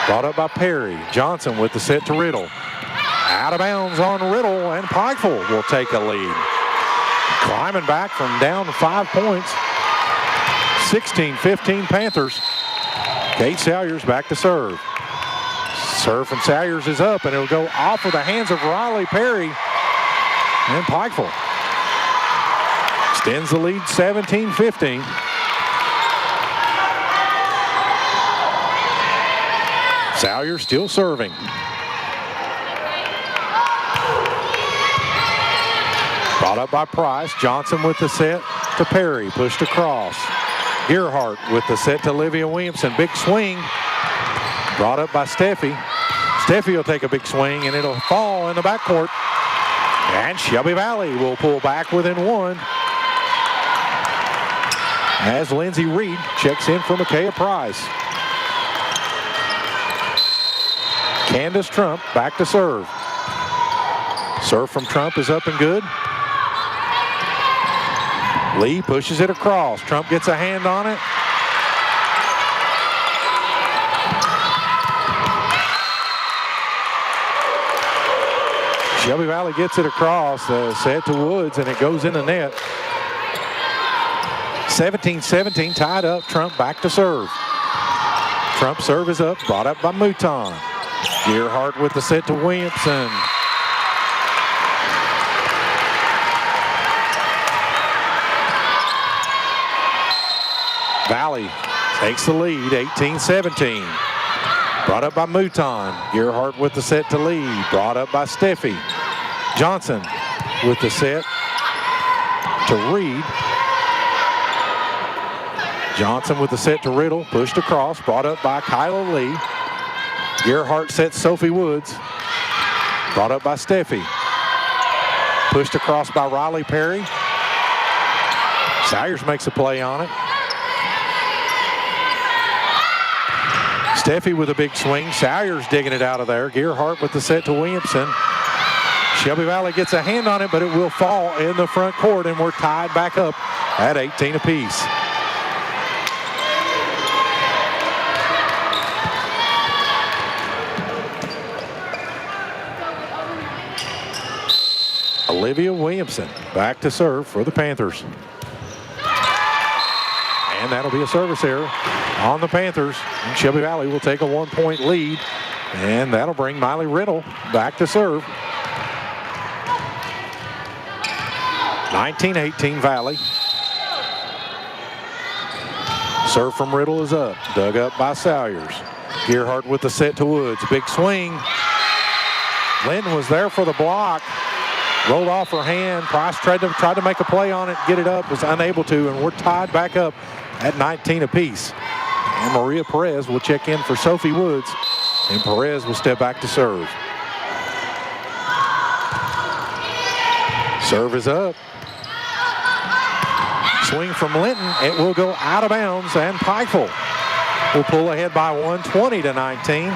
Brought up by Perry. Johnson with the set to Riddle. Out of bounds on Riddle, and Pikeville will take a lead. Climbing back from down to 5 points. 16-15 Panthers. Kate Salyers back to serve. Serve from Salyers is up, and it'll go off of the hands of Riley Perry. And Pikeville extends the lead 17-15. Salyers still serving. Brought up by Price. Johnson with the set to Perry. Pushed across. Gerhardt with the set to Olivia Williamson. Big swing. Brought up by Steffi. Steffi will take a big swing, and it'll fall in the backcourt. And Shelby Valley will pull back within one. As Lindsay Reed checks in for Micaiah Price. Candace Trump back to serve. Serve from Trump is up and good. Lee pushes it across. Trump gets a hand on it. Shelby Valley gets it across, set to Woods, and it goes in the net. 17-17, tied up. Trump back to serve. Trump serve is up, brought up by Mouton. Gerhardt with the set to Williamson. Valley takes the lead, 18-17. Brought up by Mouton. Gerhardt with the set to Lee. Brought up by Steffi. Johnson with the set to Reed. Johnson with the set to Riddle. Pushed across. Brought up by Kyla Lee. Gerhardt sets Sophie Woods. Brought up by Steffi. Pushed across by Riley Perry. Salyers makes a play on it. Steffi with a big swing. Salyers digging it out of there. Gerhardt with the set to Williamson. Shelby Valley gets a hand on it, but it will fall in the front court, and we're tied back up at 18 apiece. Olivia Williamson back to serve for the Panthers. And that'll be a service error on the Panthers. And Shelby Valley will take a 1-point lead. And that'll bring Miley Riddle back to serve. 19-18 Valley. Serve from Riddle is up. Dug up by Salyers. Gerhardt with the set to Woods. Big swing. Linton was there for the block. Rolled off her hand. Price tried to make a play on it, get it up, was unable to, and we're tied back up at 19 apiece. And Maria Perez will check in for Sophie Woods, and Perez will step back to serve. Serve is up. Swing from Linton. It will go out of bounds, and Pikeville will pull ahead by 1, 20-19.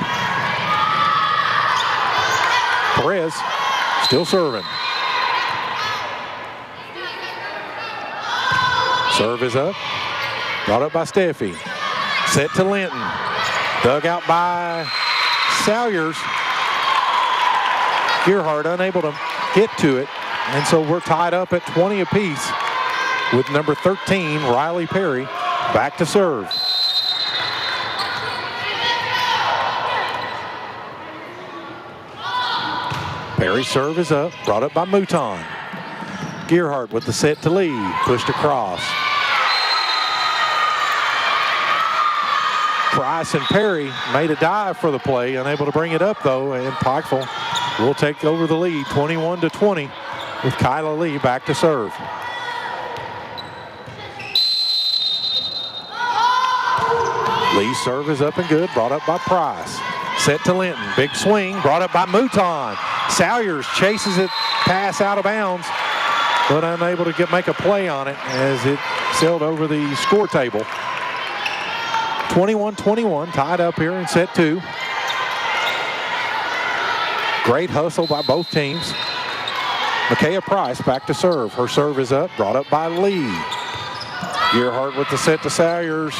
Perez still serving. Serve is up. Brought up by Steffi. Set to Linton. Dug out by Salyers. Gerhardt unable to get to it. And so we're tied up at 20 apiece with number 13, Riley Perry, back to serve. Perry's serve is up. Brought up by Mouton. Gerhardt with the set to Lee. Pushed across. Price and Perry made a dive for the play, unable to bring it up though, and Pikeville will take over the lead 21-20 with Kyla Lee back to serve. Lee's serve is up and good, brought up by Price. Set to Linton, big swing, brought up by Mouton. Salyers chases it, pass out of bounds, but unable to make a play on it as it sailed over the score table. 21-21, tied up here in set 2. Great hustle by both teams. Micaiah Price back to serve. Her serve is up, brought up by Lee. Gerhardt with the set to Salyers.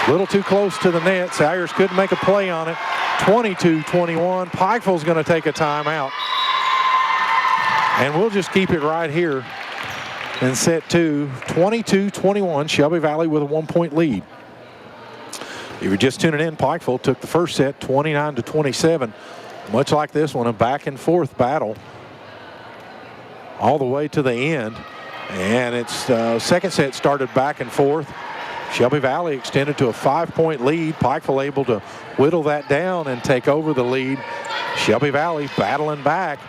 A little too close to the net. Salyers couldn't make a play on it. 22-21. Pikeville's going to take a timeout. And we'll just keep it right here in set 2. 22-21. Shelby Valley with a 1-point lead. If you're just tuning in, Pikeville took the first set 29-27. Much like this one, a back and forth battle all the way to the end. And its second set started back and forth. Shelby Valley extended to a 5-point lead. Pikeville able to whittle that down and take over the lead. Shelby Valley battling back,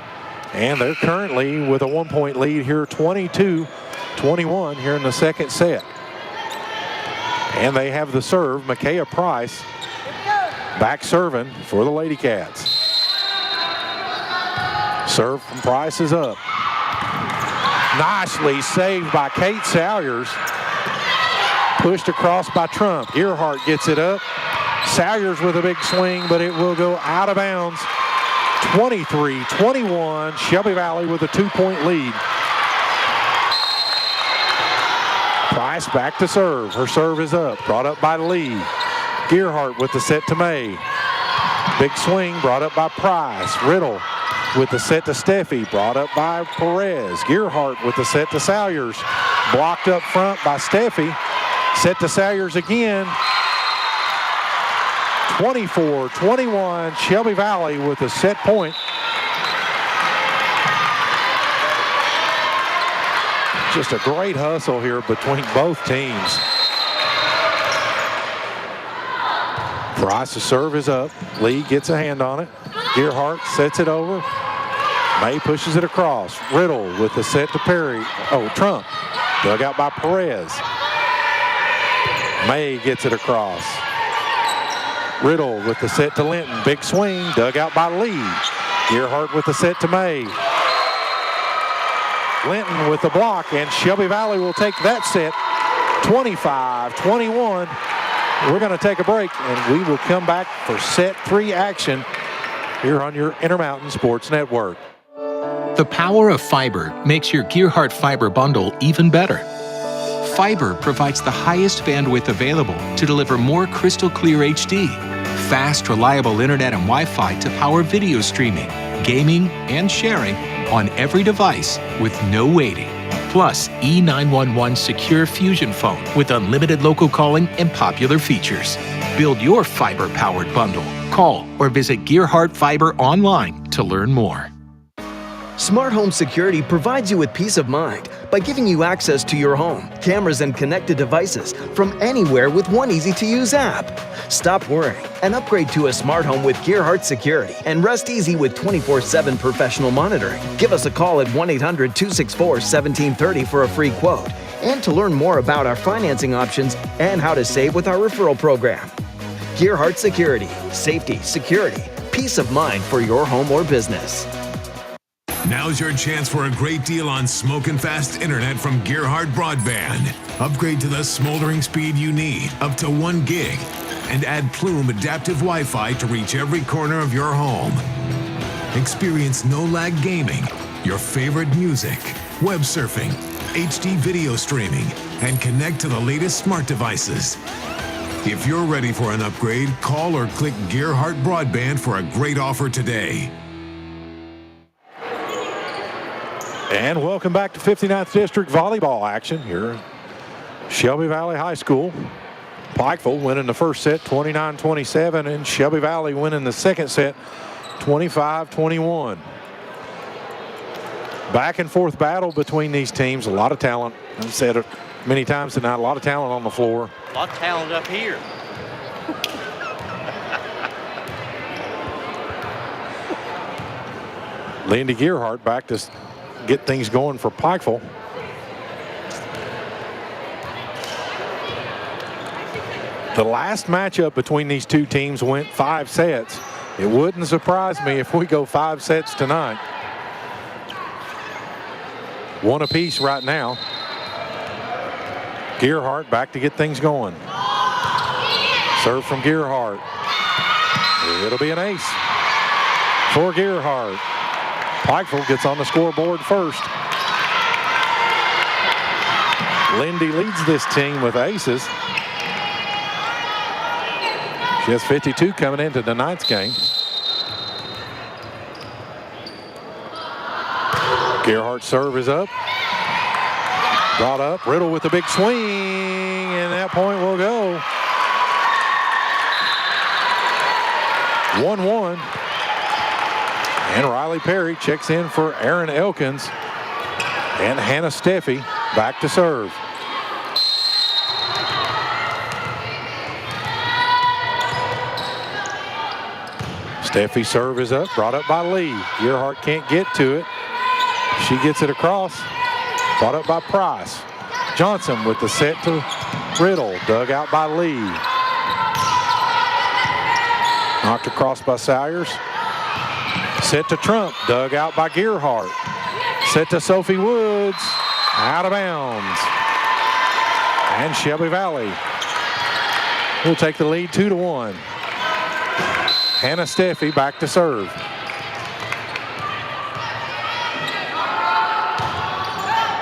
and they're currently with a 1-point lead here, 22-21 here in the second set. And they have the serve, Micaiah Price, back serving for the Lady Cats. Serve from Price is up. Nicely saved by Kate Salyers. Pushed across by Trump. Gearhart gets it up. Salyers with a big swing, but it will go out of bounds. 23-21. Shelby Valley with a 2-point lead. Price back to serve. Her serve is up. Brought up by Lee. Gearhart with the set to May. Big swing brought up by Price. Riddle with the set to Steffi. Brought up by Perez. Gearhart with the set to Salyers. Blocked up front by Steffi. Set to Salyers again. 24-21. Shelby Valley with a set point. Just a great hustle here between both teams. Price's serve is up. Lee gets a hand on it. Gearhart sets it over. May pushes it across. Riddle with the set to Perry. Oh, Trump. Dug out by Perez. May gets it across. Riddle with the set to Linton. Big swing. Dug out by Lee. Gearhart with the set to May. Linton with the block, and Shelby Valley will take that set 25-21. We're going to take a break, and we will come back for set 3 action here on your Intermountain Sports Network. The power of fiber makes your Gearhart Fiber bundle even better. Fiber provides the highest bandwidth available to deliver more crystal clear HD, fast, reliable internet and Wi-Fi to power video streaming, gaming, and sharing on every device with no waiting. Plus, E911 Secure Fusion Phone with unlimited local calling and popular features. Build your fiber-powered bundle. Call or visit Gearhart Fiber online to learn more. Smart Home Security provides you with peace of mind by giving you access to your home, cameras, and connected devices from anywhere with one easy-to-use app. Stop worrying and upgrade to a smart home with Gearhart Security and rest easy with 24/7 professional monitoring. Give us a call at 1-800-264-1730 for a free quote and to learn more about our financing options and how to save with our referral program. Gearhart Security. Safety, security, peace of mind for your home or business. Now's your chance for a great deal on smoking fast internet from Gearhart Broadband. Upgrade to the smoldering speed you need, up to 1 gig. And add Plume adaptive Wi-Fi to reach every corner of your home. Experience no-lag gaming, your favorite music, web surfing, HD video streaming, and connect to the latest smart devices. If you're ready for an upgrade, call or click Gearhart Broadband for a great offer today. And welcome back to 59th District Volleyball action here at Shelby Valley High School. Pikeville winning the first set 29-27, and Shelby Valley winning the second set 25-21. Back and forth battle between these teams. A lot of talent. I've said it many times tonight, a lot of talent on the floor. A lot of talent up here. Lindy Gearhart back to get things going for Pikeville. The last matchup between these two teams went 5 sets. It wouldn't surprise me if we go 5 sets tonight. 1 apiece right now. Gearhart back to get things going. Serve from Gearhart. It'll be an ace for Gearhart. Pikeville gets on the scoreboard first. Lindy leads this team with aces. She has 52 coming into tonight's game. Gerhardt's serve is up. Brought up. Riddle with the big swing, and that point will go. 1-1. And Riley Perry checks in for Aaron Elkins. And Hannah Steffi back to serve. Steffi's serve is up, brought up by Lee. Gerhardt can't get to it. She gets it across, brought up by Price. Johnson with the set to Riddle, dug out by Lee. Knocked across by Salyers. Set to Trump, dug out by Gerhardt. Set to Sophie Woods, out of bounds. And Shelby Valley will take the lead 2-1. Hannah Steffi back to serve.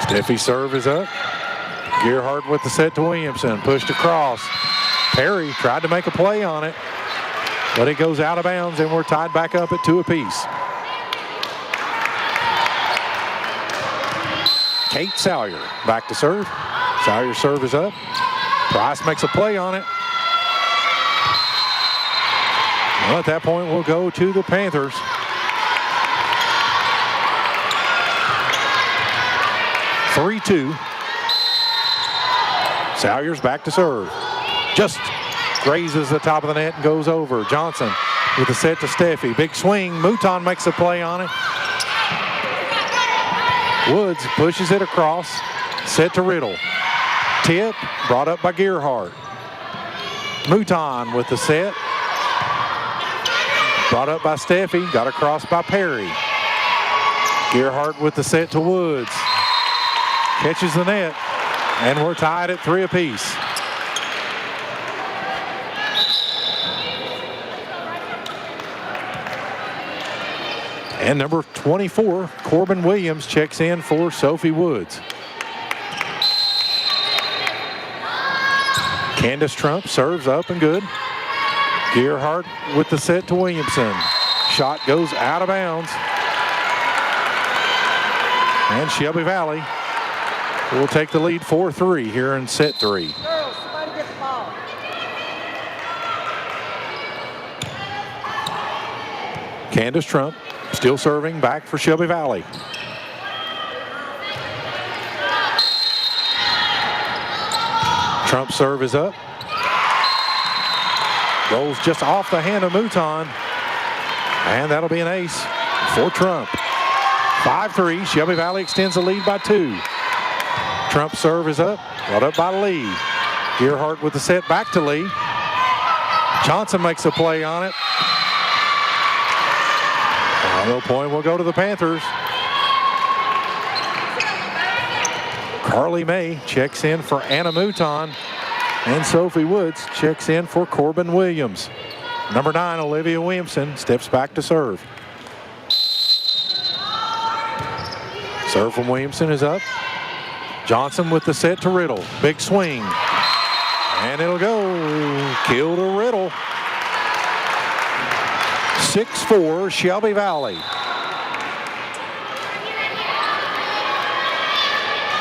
Steffi's serve is up. Gerhardt with the set to Williamson, pushed across. Perry tried to make a play on it, but it goes out of bounds, and we're tied back up at 2 apiece. Kate Salyer back to serve. Salyer's serve is up. Price makes a play on it. Well, at that point, we'll go to the Panthers. (3-2). Salyers back to serve. Just grazes the top of the net and goes over. Johnson with the set to Steffi. Big swing. Mouton makes a play on it. Woods pushes it across. Set to Riddle. Tip brought up by Gerhardt. Mouton with the set. Brought up by Steffi. Got across by Perry. Gerhardt with the set to Woods. Catches the net. And we're tied at 3 apiece. And number 24, Corbin Williams, checks in for Sophie Woods. Candace Trump serves up and good. Gerhardt with the set to Williamson. Shot goes out of bounds. And Shelby Valley will take the lead 4-3 here in set 3. Girls, somebody get the ball. Candace Trump still serving back for Shelby Valley. Trump's serve is up. Rolls just off the hand of Mouton. And that'll be an ace for Trump. 5-3. Shelby Valley extends the lead by 2. Trump's serve is up. Brought up by Lee. Gerhardt with the set back to Lee. Johnson makes a play on it. No point will go to the Panthers. Carly May checks in for Anna Mouton. And Sophie Woods checks in for Corbin Williams. Number 9, Olivia Williamson, steps back to serve. Serve from Williamson is up. Johnson with the set to Riddle. Big swing. And it'll go. Kill to Riddle. 6-4, Shelby Valley.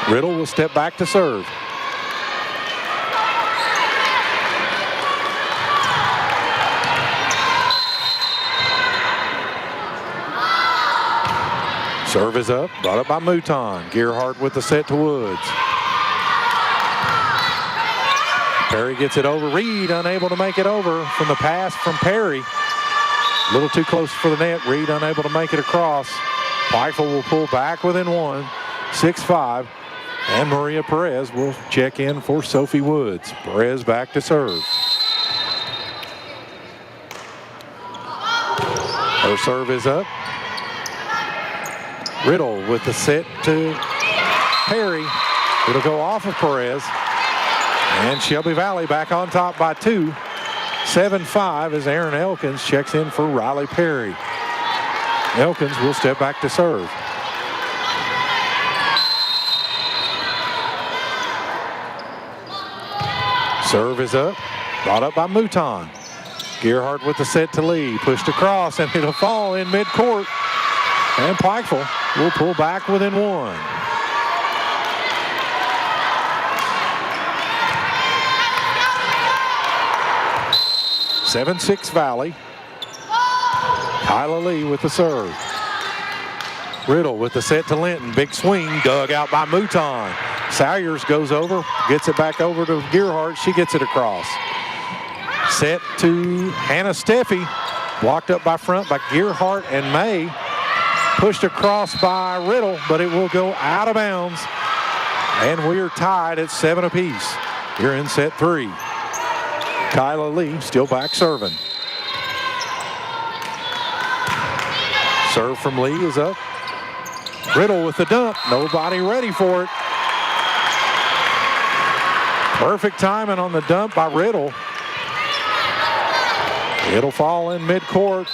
Riddle will step back to serve. Serve is up, brought up by Mouton. Gerhardt with the set to Woods. Perry gets it over. Reed unable to make it over from the pass from Perry. A little too close for the net. Reed unable to make it across. Pikeville will pull back within 1. 6-5. And Maria Perez will check in for Sophie Woods. Perez back to serve. Her serve is up. Riddle with the set to Perry. It'll go off of Perez. And Shelby Valley back on top by 2. 7-5 as Aaron Elkins checks in for Riley Perry. Elkins will step back to serve. Serve is up. Brought up by Mouton. Gerhardt with the set to Lee. Pushed across, and it'll fall in midcourt. And Pikeville will pull back within one. (7-6) Valley. Kyla Lee with the serve. Riddle with the set to Linton. Big swing, dug out by Mouton. Salyers goes over, gets it back over to Gerhardt. She gets it across. Set to Hannah Steffi. Blocked up by front by Gerhardt and May. Pushed across by Riddle, but it will go out of bounds. And we're tied at 7 apiece. Here in set 3. Kyla Lee still back serving. Serve from Lee is up. Riddle with the dump. Nobody ready for it. Perfect timing on the dump by Riddle. It'll fall in midcourt.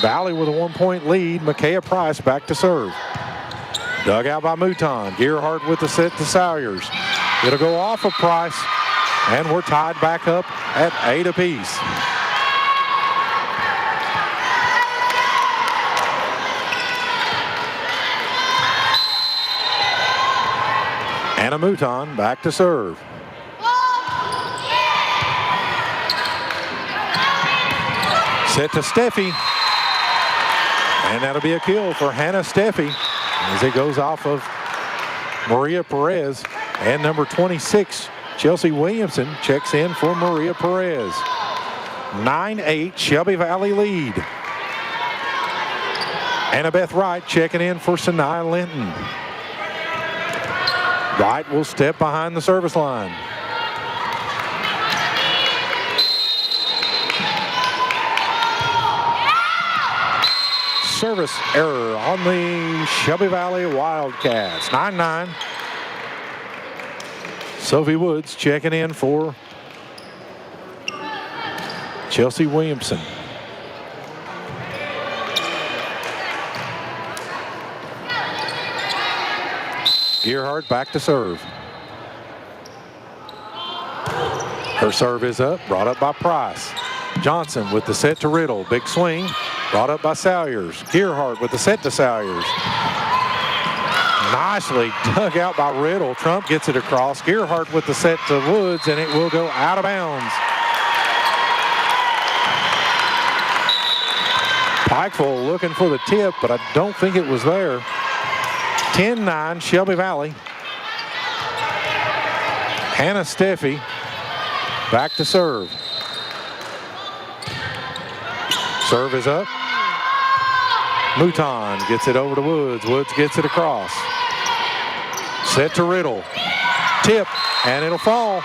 Valley with a 1-point lead. Micaiah Price back to serve. Dug out by Mouton. Gerhardt with the set to Salyers. It'll go off of Price. And we're tied back up at 8 apiece. Anna Mouton back to serve. Set to Steffi. And that'll be a kill for Hannah Steffi as it goes off of Maria Perez. And number 26, Chelsea Williamson, checks in for Maria Perez. 9-8, Shelby Valley lead. Annabeth Wright checking in for Sanaya Linton. Wright will step behind the service line. Service error on the Shelby Valley Wildcats. 9-9. Sophie Woods checking in for Chelsea Williamson. Gerhardt back to serve. Her serve is up, brought up by Price. Johnson with the set to Riddle. Big swing, brought up by Salyers. Gerhardt with the set to Salyers. Nicely dug out by Riddle. Trump gets it across. Gerhardt with the set to Woods, and it will go out of bounds. Pikeville looking for the tip, but I don't think it was there. 10-9, Shelby Valley. Hannah Steffi back to serve. Serve is up. Mouton gets it over to Woods. Woods gets it across. Set to Riddle. Tip, and it'll fall.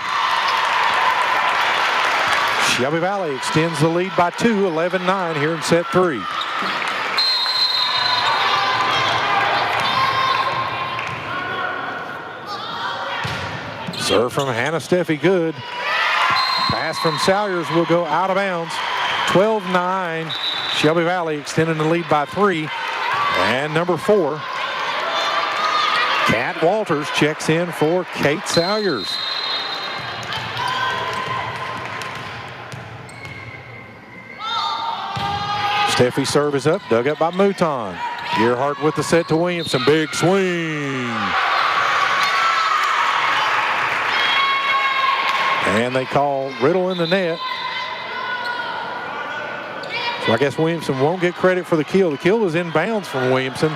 Shelby Valley extends the lead by 2, 11-9 here in set 3. Serve from Hannah Steffi, good. Pass from Salyers will go out of bounds. 12-9, Shelby Valley extending the lead by 3. And number 4, Kat Walters checks in for Kate Salyers. Steffi serve is up, dug up by Mouton. Gerhardt with the set to Williamson, big swing. And they call Riddle in the net. So I guess Williamson won't get credit for the kill. The kill was in bounds from Williamson.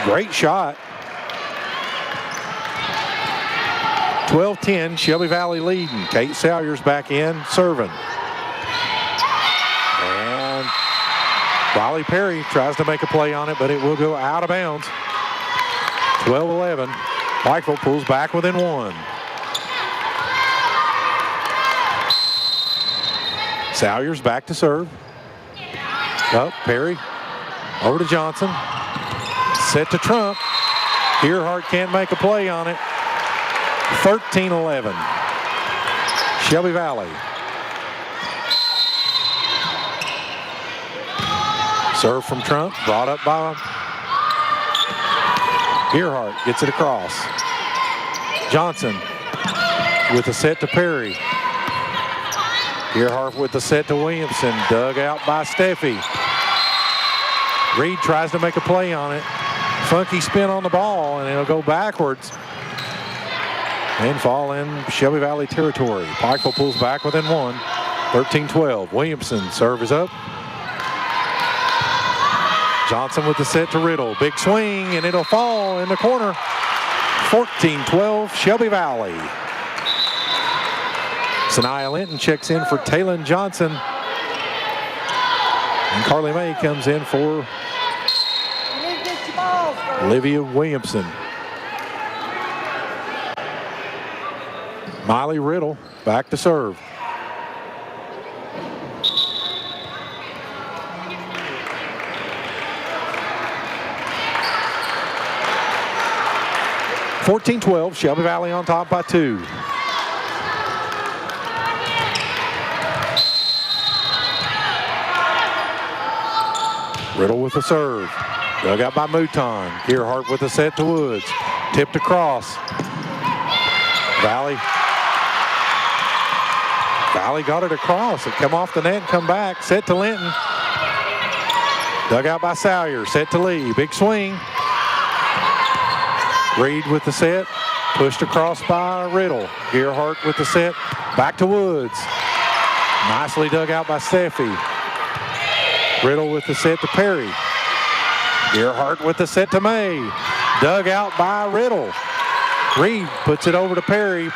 Great shot. 12-10, Shelby Valley leading. Kate Salyers back in, serving. And Riley Perry tries to make a play on it, but it will go out of bounds. 12-11. Pikeville pulls back within 1. Salyers back to serve. Up, Perry. Over to Johnson. Set to Trump. Gerhardt can't make a play on it. 13-11. Shelby Valley. Serve from Trump. Brought up by Gerhardt. Gets it across. Johnson with a set to Perry. Gearhart with the set to Williamson. Dug out by Steffi. Reed tries to make a play on it. Funky spin on the ball, and it'll go backwards and fall in Shelby Valley territory. Pikeville pulls back within one. 13-12. Williamson serve is up. Johnson with the set to Riddle. Big swing, and it'll fall in the corner. 14-12, Shelby Valley. Sanaya Linton checks in for Taylon Johnson. And Carly May comes in for Olivia Williamson. Miley Riddle back to serve. (14-12), Shelby Valley on top by 2. Riddle with the serve. Dug out by Mouton. Gearhart with the set to Woods. Tipped across. Valley got it across. It come off the net and come back. Set to Linton. Dug out by Salyer. Set to Lee. Big swing. Reed with the set. Pushed across by Riddle. Gearhart with the set. Back to Woods. Nicely dug out by Steffi. Riddle with the set to Perry. Gearhart with the set to May. Dug out by Riddle. Reed puts it over to Perry.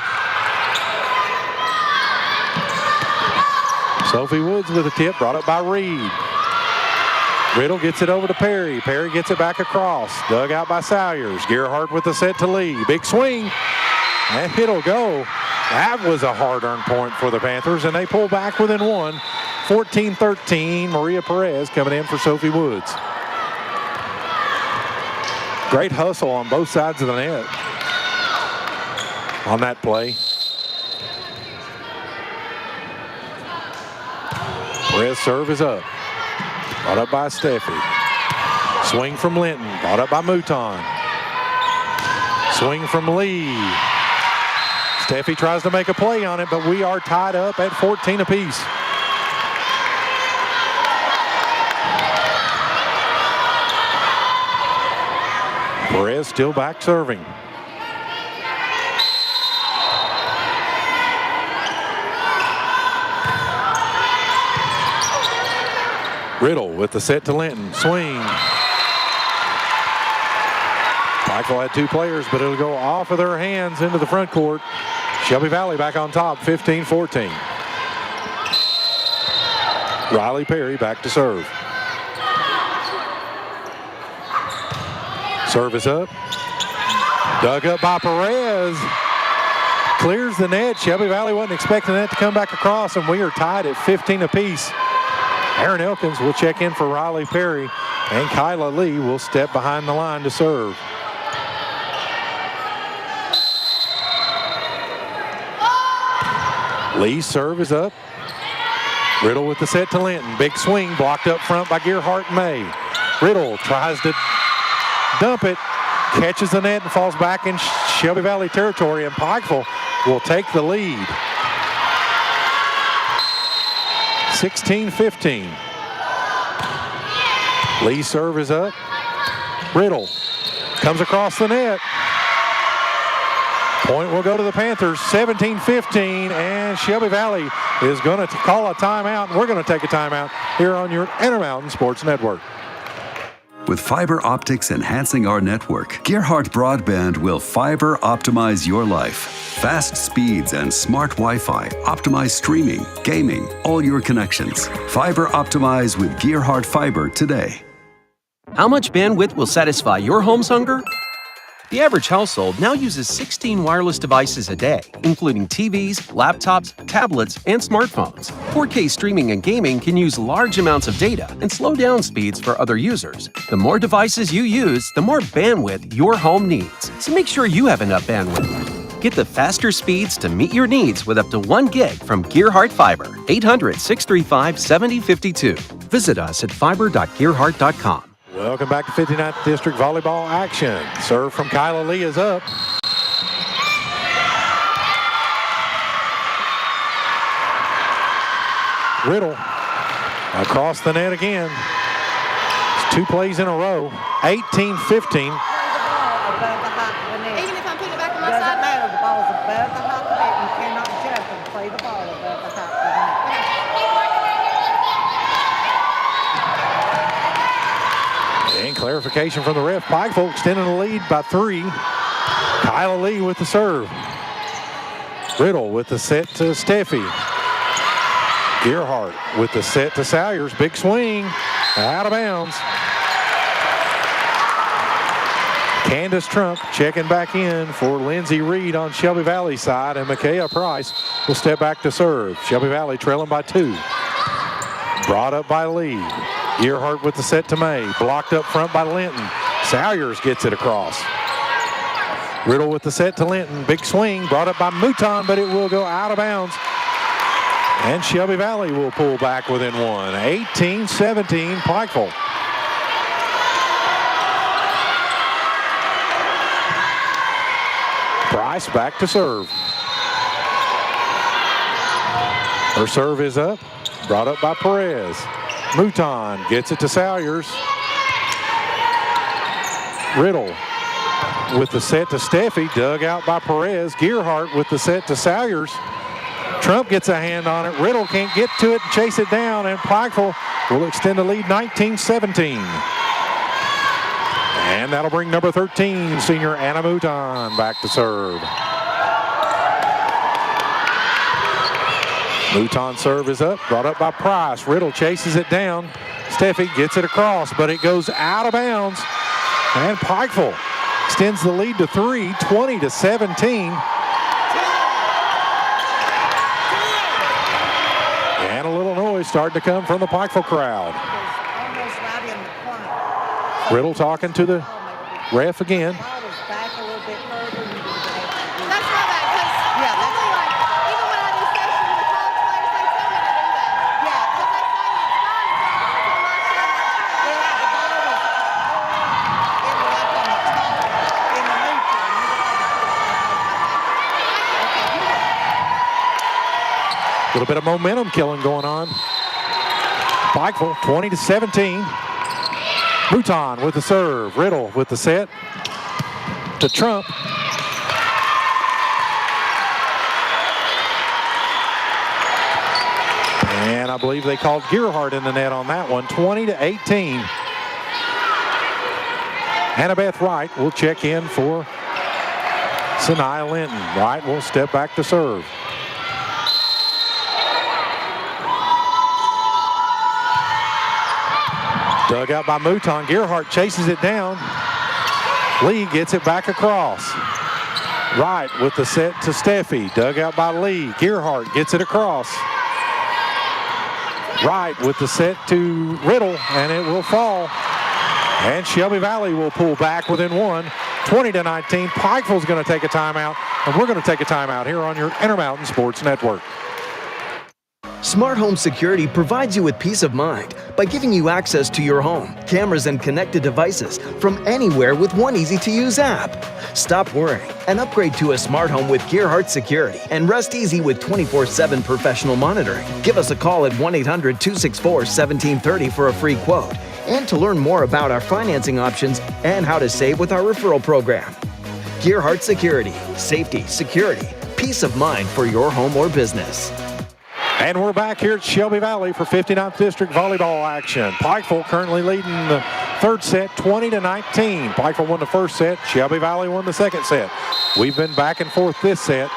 Sophie Woods with a tip, brought up by Reed. Riddle gets it over to Perry. Perry gets it back across. Dug out by Salyers. Gearhart with the set to Lee. Big swing. And it'll go. That was a hard-earned point for the Panthers, and they pull back within one. 14-13, Maria Perez coming in for Sophie Woods. Great hustle on both sides of the net on that play. Perez serve is up. Brought up by Steffi. Swing from Linton. Brought up by Mouton. Swing from Lee. Steffi tries to make a play on it, but we are tied up at 14 apiece. Perez still back serving. Riddle with the set to Linton. Swing. Pikeville had 2 players, but it'll go off of their hands into the front court. Shelby Valley back on top, 15-14. Riley Perry back to serve. Serve is up. Dug up by Perez. Clears the net. Shelby Valley wasn't expecting that to come back across, and we are tied at 15 apiece. Aaron Elkins will check in for Riley Perry, and Kyla Lee will step behind the line to serve. Lee's serve is up. Riddle with the set to Linton. Big swing blocked up front by Gearhart and May. Riddle tries to dump it, catches the net and falls back in Shelby Valley territory, and Pikeville will take the lead. 16-15. Lee's serve is up. Riddle comes across the net. Point will go to the Panthers, 17-15, and Shelby Valley is going to call a timeout, and we're going to take a timeout here on your Intermountain Sports Network. With fiber optics enhancing our network, Gearhart Broadband will fiber optimize your life. Fast speeds and smart Wi-Fi optimize streaming, gaming, all your connections. Fiber optimize with Gearhart Fiber today. How much bandwidth will satisfy your home's hunger? The average household now uses 16 wireless devices a day, including TVs, laptops, tablets, and smartphones. 4K streaming and gaming can use large amounts of data and slow down speeds for other users. The more devices you use, the more bandwidth your home needs. So make sure you have enough bandwidth. Get the faster speeds to meet your needs with up to 1 gig from Gearhart Fiber. 800-635-7052. Visit us at fiber.gearhart.com. Welcome back to 59th District Volleyball action. Serve from Kyla Lee is up. Riddle across the net again. It's 2 plays in a row. 18-15. Even if I'm putting it back on my side? Doesn't matter. The ball's above the hop of it. You cannot jump and play the ball above the hop of it. And clarification from the ref. Pikeville extending the lead by 3. Kyla Lee with the serve. Riddle with the set to Steffi. Gearhart with the set to Salyers. Big swing. Out of bounds. Candace Trump checking back in for Lindsay Reed on Shelby Valley side, and Micaiah Price will step back to serve. Shelby Valley trailing by 2. Brought up by Lee. Gearhart with the set to May. Blocked up front by Linton. Salyers gets it across. Riddle with the set to Linton. Big swing brought up by Mouton, but it will go out of bounds. And Shelby Valley will pull back within 1. 18-17 Pikeville. Price back to serve. Her serve is up. Brought up by Perez. Mouton gets it to Salyers. Riddle with the set to Steffi, dug out by Perez. Gearhart with the set to Salyers. Trump gets a hand on it. Riddle can't get to it and chase it down, and Pikeville will extend the lead 19-17. And that'll bring number 13, senior Anna Mouton, back to serve. Mouton's serve is up, brought up by Price. Riddle chases it down. Steffi gets it across, but it goes out of bounds. And Pikeville extends the lead to 3, 20-17. And a little noise starting to come from the Pikeville crowd. Riddle talking to the ref again. That's not bad, because usually, like, even when I do sessions with college players, they tell me to do that. Yeah, because they say it's fine until my shot. Yeah, the ball was in the left on the top, in the neutral. A little bit of momentum killing going on. Pikeville 20-17. Mouton with the serve. Riddle with the set to Trump. And I believe they called Gearhart in the net on that one. 20-18. Annabeth Wright will check in for Sanaya Linton. Wright will step back to serve. Dug out by Mouton. Gearhart chases it down. Lee gets it back across. Wright with the set to Steffi. Dug out by Lee. Gearhart gets it across. Wright with the set to Riddle, and it will fall. And Shelby Valley will pull back within 1. 20-19. Pikeville's going to take a timeout, and we're going to take a timeout here on your Intermountain Sports Network. Smart Home Security provides you with peace of mind by giving you access to your home, cameras, and connected devices from anywhere with one easy-to-use app. Stop worrying and upgrade to a smart home with Gearhart Security and rest easy with 24/7 professional monitoring. Give us a call at 1-800-264-1730 for a free quote and to learn more about our financing options and how to save with our referral program. Gearhart Security. Safety, security, peace of mind for your home or business. And we're back here at Shelby Valley for 59th District Volleyball action. Pikeville currently leading the third set 20-19. Pikeville won the first set. Shelby Valley won the second set. We've been back and forth this set.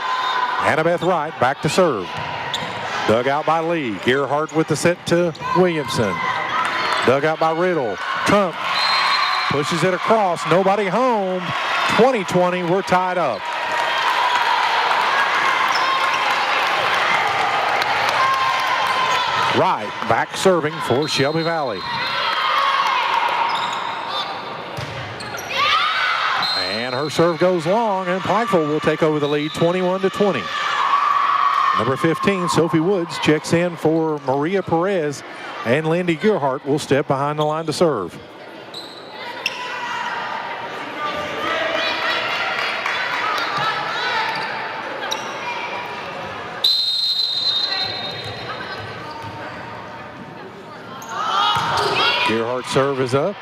Annabeth Wright back to serve. Dug out by Lee. Gearhart with the set to Williamson. Dug out by Riddle. Trump pushes it across. Nobody home. 20-20. We're tied up. Wright back serving for Shelby Valley. And her serve goes long, and Pikeville will take over the lead 21-20. Number 15, Sophie Woods, checks in for Maria Perez, and Lindy Gearhart will step behind the line to serve. Gearhart serve is up.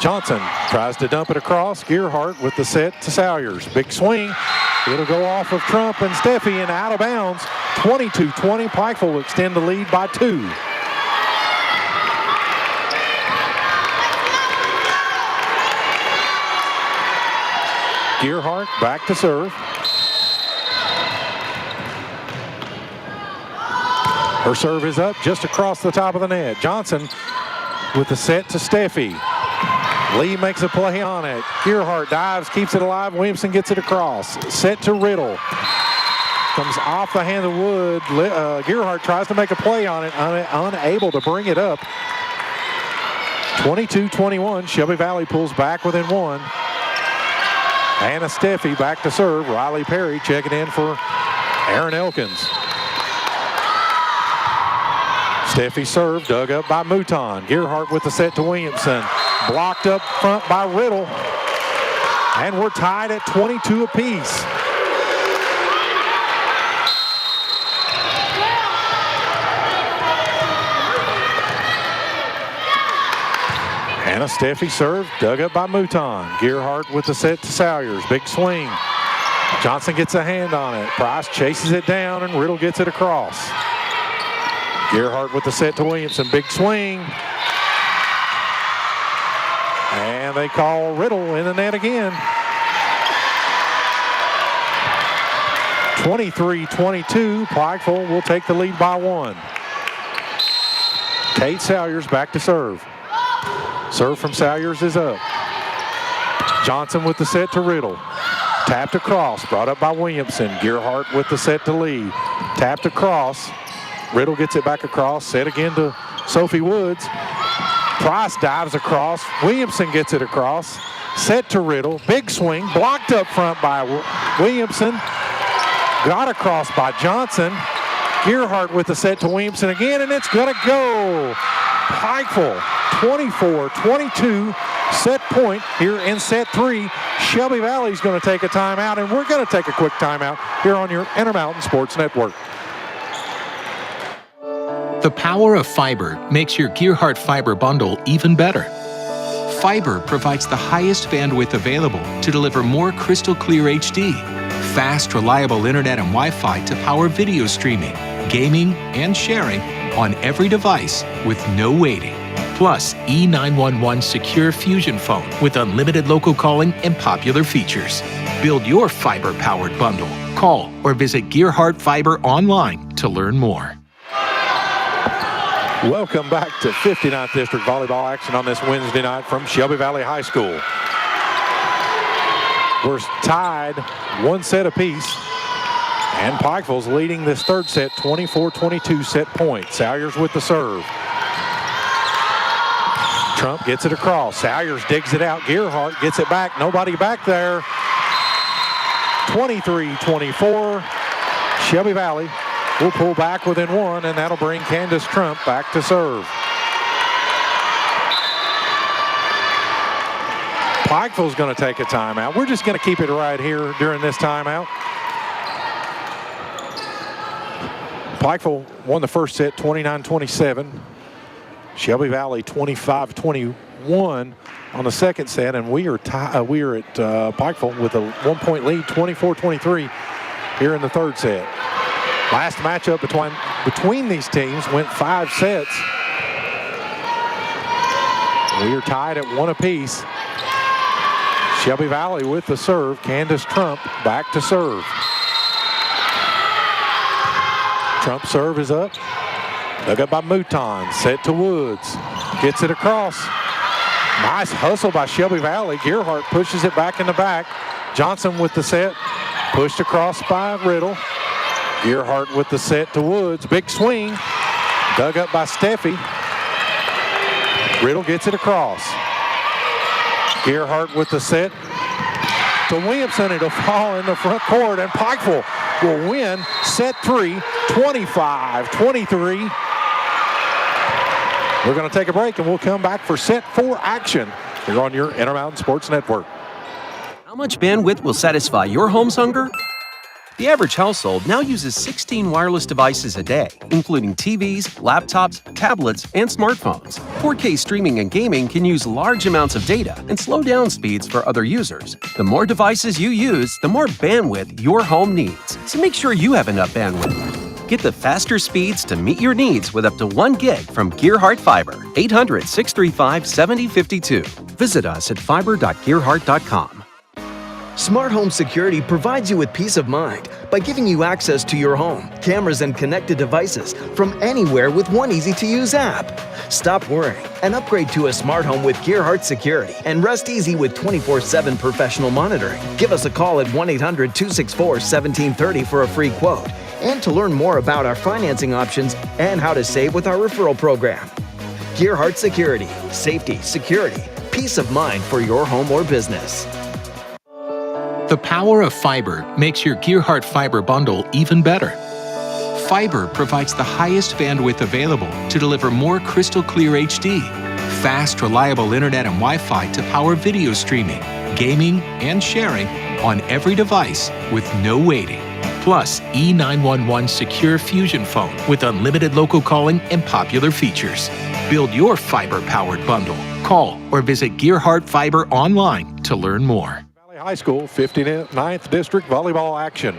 Johnson tries to dump it across. Gearhart with the set to Salyers. Big swing. It'll go off of Trump and Steffi and out of bounds. 22-20. Pikeville will extend the lead by 2. Gearhart back to serve. Her serve is up just across the top of the net. Johnson with the set to Steffi. Lee makes a play on it. Gearhart dives, keeps it alive. Williamson gets it across. Set to Riddle. Comes off the hand of Wood. Gearhart tries to make a play on it, unable to bring it up. 22-21. Shelby Valley pulls back within 1. Anna Steffi back to serve. Riley Perry checking in for Aaron Elkins. Steffi serve, dug up by Mouton. Gearhart with the set to Williamson. Blocked up front by Riddle. And we're tied at 22 apiece. Anna Steffi serve, dug up by Mouton. Gearhart with the set to Salyers. Big swing. Johnson gets a hand on it. Price chases it down and Riddle gets it across. Gearhart with the set to Williamson. Big swing. And they call Riddle in the net again. 23-22. Pikeville will take the lead by 1. Kate Salyers back to serve. Serve from Salyers is up. Johnson with the set to Riddle. Tapped across, brought up by Williamson. Gearhart with the set to Lee. Tapped across. Riddle gets it back across. Set again to Sophie Woods. Price dives across. Williamson gets it across. Set to Riddle. Big swing. Blocked up front by Williamson. Got across by Johnson. Gearhart with the set to Williamson again, and it's going to go. Pikeville 24-22. Set point here in set 3. Shelby Valley's going to take a timeout, and we're going to take a quick timeout here on your Intermountain Sports Network. The power of fiber makes your Gearhart fiber bundle even better. Fiber provides the highest bandwidth available to deliver more crystal clear HD, fast, reliable internet and Wi-Fi to power video streaming, gaming, and sharing on every device with no waiting. Plus, E911 Secure Fusion Phone with unlimited local calling and popular features. Build your fiber-powered bundle. Call or visit Gearhart Fiber online to learn more. Welcome back to 59th District Volleyball action on this Wednesday night from Shelby Valley High School. We're tied 1 set apiece, and Pikeville's leading this third set 24-22 set point. Salyers with the serve. Trump gets it across. Salyers digs it out. Gearhart gets it back. Nobody back there. 23-24. Shelby Valley will pull back within 1, and that'll bring Candace Trump back to serve. Pikeville's going to take a timeout. We're just going to keep it right here during this timeout. Pikeville won the first set 29-27. Shelby Valley 25-21 on the second set, and we are at Pikeville with a 1-point lead, 24-23 here in the third set. Last matchup between these teams went 5 sets. We are tied at 1 apiece. Shelby Valley with the serve. Candace Trump back to serve. Trump serve is up. Dug up by Mouton. Set to Woods. Gets it across. Nice hustle by Shelby Valley. Gearhart pushes it back in the back. Johnson with the set. Pushed across by Riddle. Gearhart with the set to Woods. Big swing. Dug up by Steffi. Riddle gets it across. Gearhart with the set to Williamson. It'll fall in the front court, and Pikeville will win set 3, 25-23. We're going to take a break, and we'll come back for set 4 action here on your Intermountain Sports Network. How much bandwidth will satisfy your home's hunger? The average household now uses 16 wireless devices a day, including TVs, laptops, tablets, and smartphones. 4K streaming and gaming can use large amounts of data and slow down speeds for other users. The more devices you use, the more bandwidth your home needs. So make sure you have enough bandwidth. Get the faster speeds to meet your needs with up to 1 gig from Gearhart Fiber. 800-635-7052. Visit us at fiber.gearhart.com. Smart Home Security provides you with peace of mind by giving you access to your home, cameras, and connected devices from anywhere with one easy-to-use app. Stop worrying and upgrade to a smart home with Gearhart Security and rest easy with 24/7 professional monitoring. Give us a call at 1-800-264-1730 for a free quote and to learn more about our financing options and how to save with our referral program. Gearhart Security. Safety, security, peace of mind for your home or business. The power of fiber makes your Gearhart Fiber bundle even better. Fiber provides the highest bandwidth available to deliver more crystal clear HD, fast, reliable internet and Wi-Fi to power video streaming, gaming, and sharing on every device with no waiting. Plus, E911 Secure Fusion Phone with unlimited local calling and popular features. Build your fiber-powered bundle. Call or visit Gearhart Fiber online to learn more. High School 59th District Volleyball action.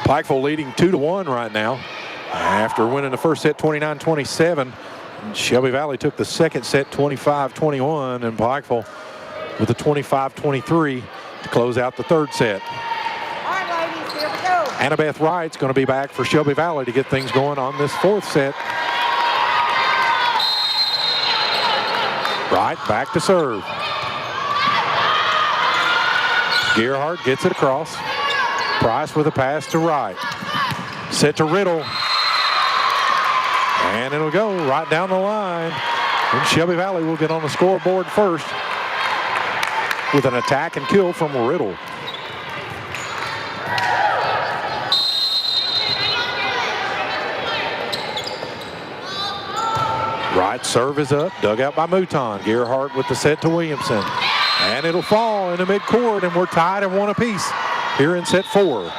Pikeville leading 2-1 right now after winning the first set 29-27. Shelby Valley took the second set 25-21, and Pikeville with a 25-23 to close out the third set. All right, ladies, here we go. Annabeth Wright's going to be back for Shelby Valley to get things going on this fourth set. Wright back to serve. Gearhart gets it across. Price with a pass to Wright. Set to Riddle. And it'll go right down the line. And Shelby Valley will get on the scoreboard first with an attack and kill from Riddle. Right serve is up, dug out by Mouton. Gearhart with the set to Williamson. And it'll fall in the midcourt, and we're tied at 1 apiece here in set 4.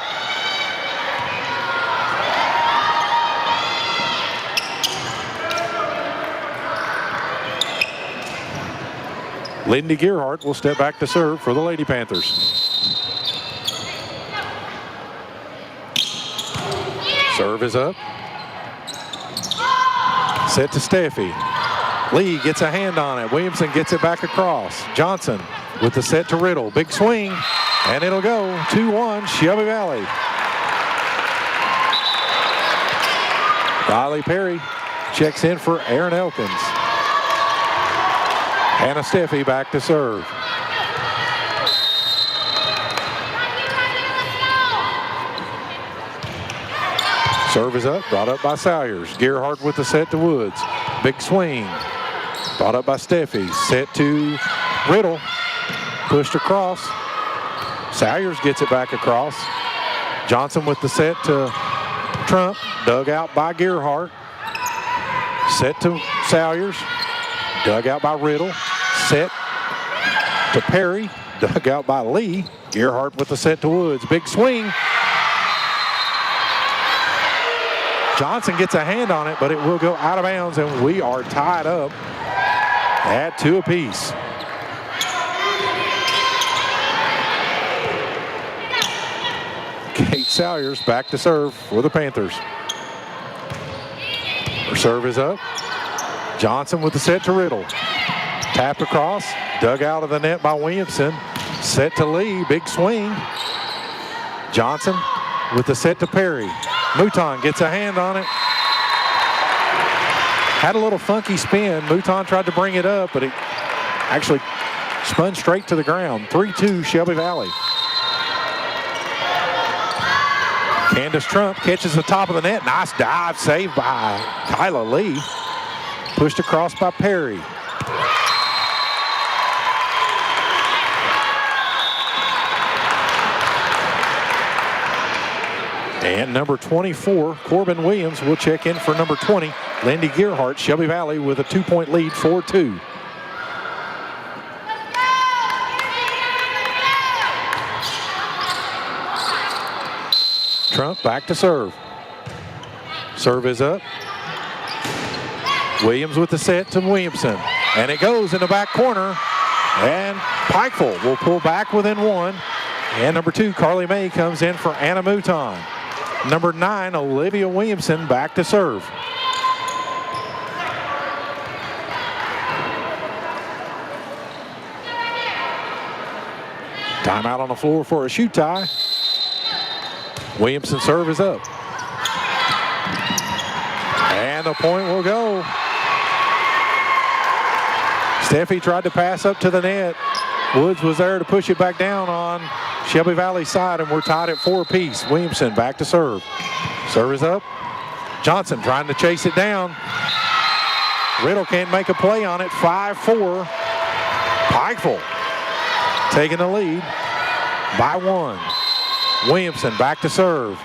Lindy Gearhart will step back to serve for the Lady Panthers. Serve is up. Set to Steffi. Lee gets a hand on it. Williamson gets it back across. Johnson with the set to Riddle. Big swing, and it'll go 2-1 Shelby Valley. Riley Perry checks in for Aaron Elkins. Hannah Steffi back to serve. Serve is up, brought up by Salyers. Gearhart with the set to Woods. Big swing. Brought up by Steffi. Set to Riddle. Pushed across. Salyers gets it back across. Johnson with the set to Trump. Dug out by Gearhart. Set to Salyers. Dug out by Riddle. Set to Perry. Dug out by Lee. Gearhart with the set to Woods. Big swing. Johnson gets a hand on it, but it will go out of bounds, and we are tied up at 2 apiece. Kate Salyers back to serve for the Panthers. Her serve is up. Johnson with the set to Riddle. Tapped across, dug out of the net by Williamson. Set to Lee, big swing. Johnson with the set to Perry. Mouton gets a hand on it. Had a little funky spin. Mouton tried to bring it up, but it actually spun straight to the ground. 3-2 Shelby Valley. Candace Trump catches the top of the net. Nice dive, saved by Kyla Lee. Pushed across by Perry. And number 24, Corbin Williams, will check in for number 20, Lindy Gearhart. Shelby Valley with a 2-point lead, 4-2. Trump back to serve. Serve is up. Williams with the set to Williamson. And it goes in the back corner. And Pikeville will pull back within one. And number 2, Carly May, comes in for Anna Mouton. Number 9, Olivia Williamson, back to serve. Timeout on the floor for a shoot tie. Williamson's serve is up. And the point will go. Steffi tried to pass up to the net. Woods was there to push it back down on Shelby Valley side, and we're tied at 4 apiece. Williamson back to serve. Serve is up. Johnson trying to chase it down. Riddle can't make a play on it. 5-4. Pikeville taking the lead by 1. Williamson back to serve.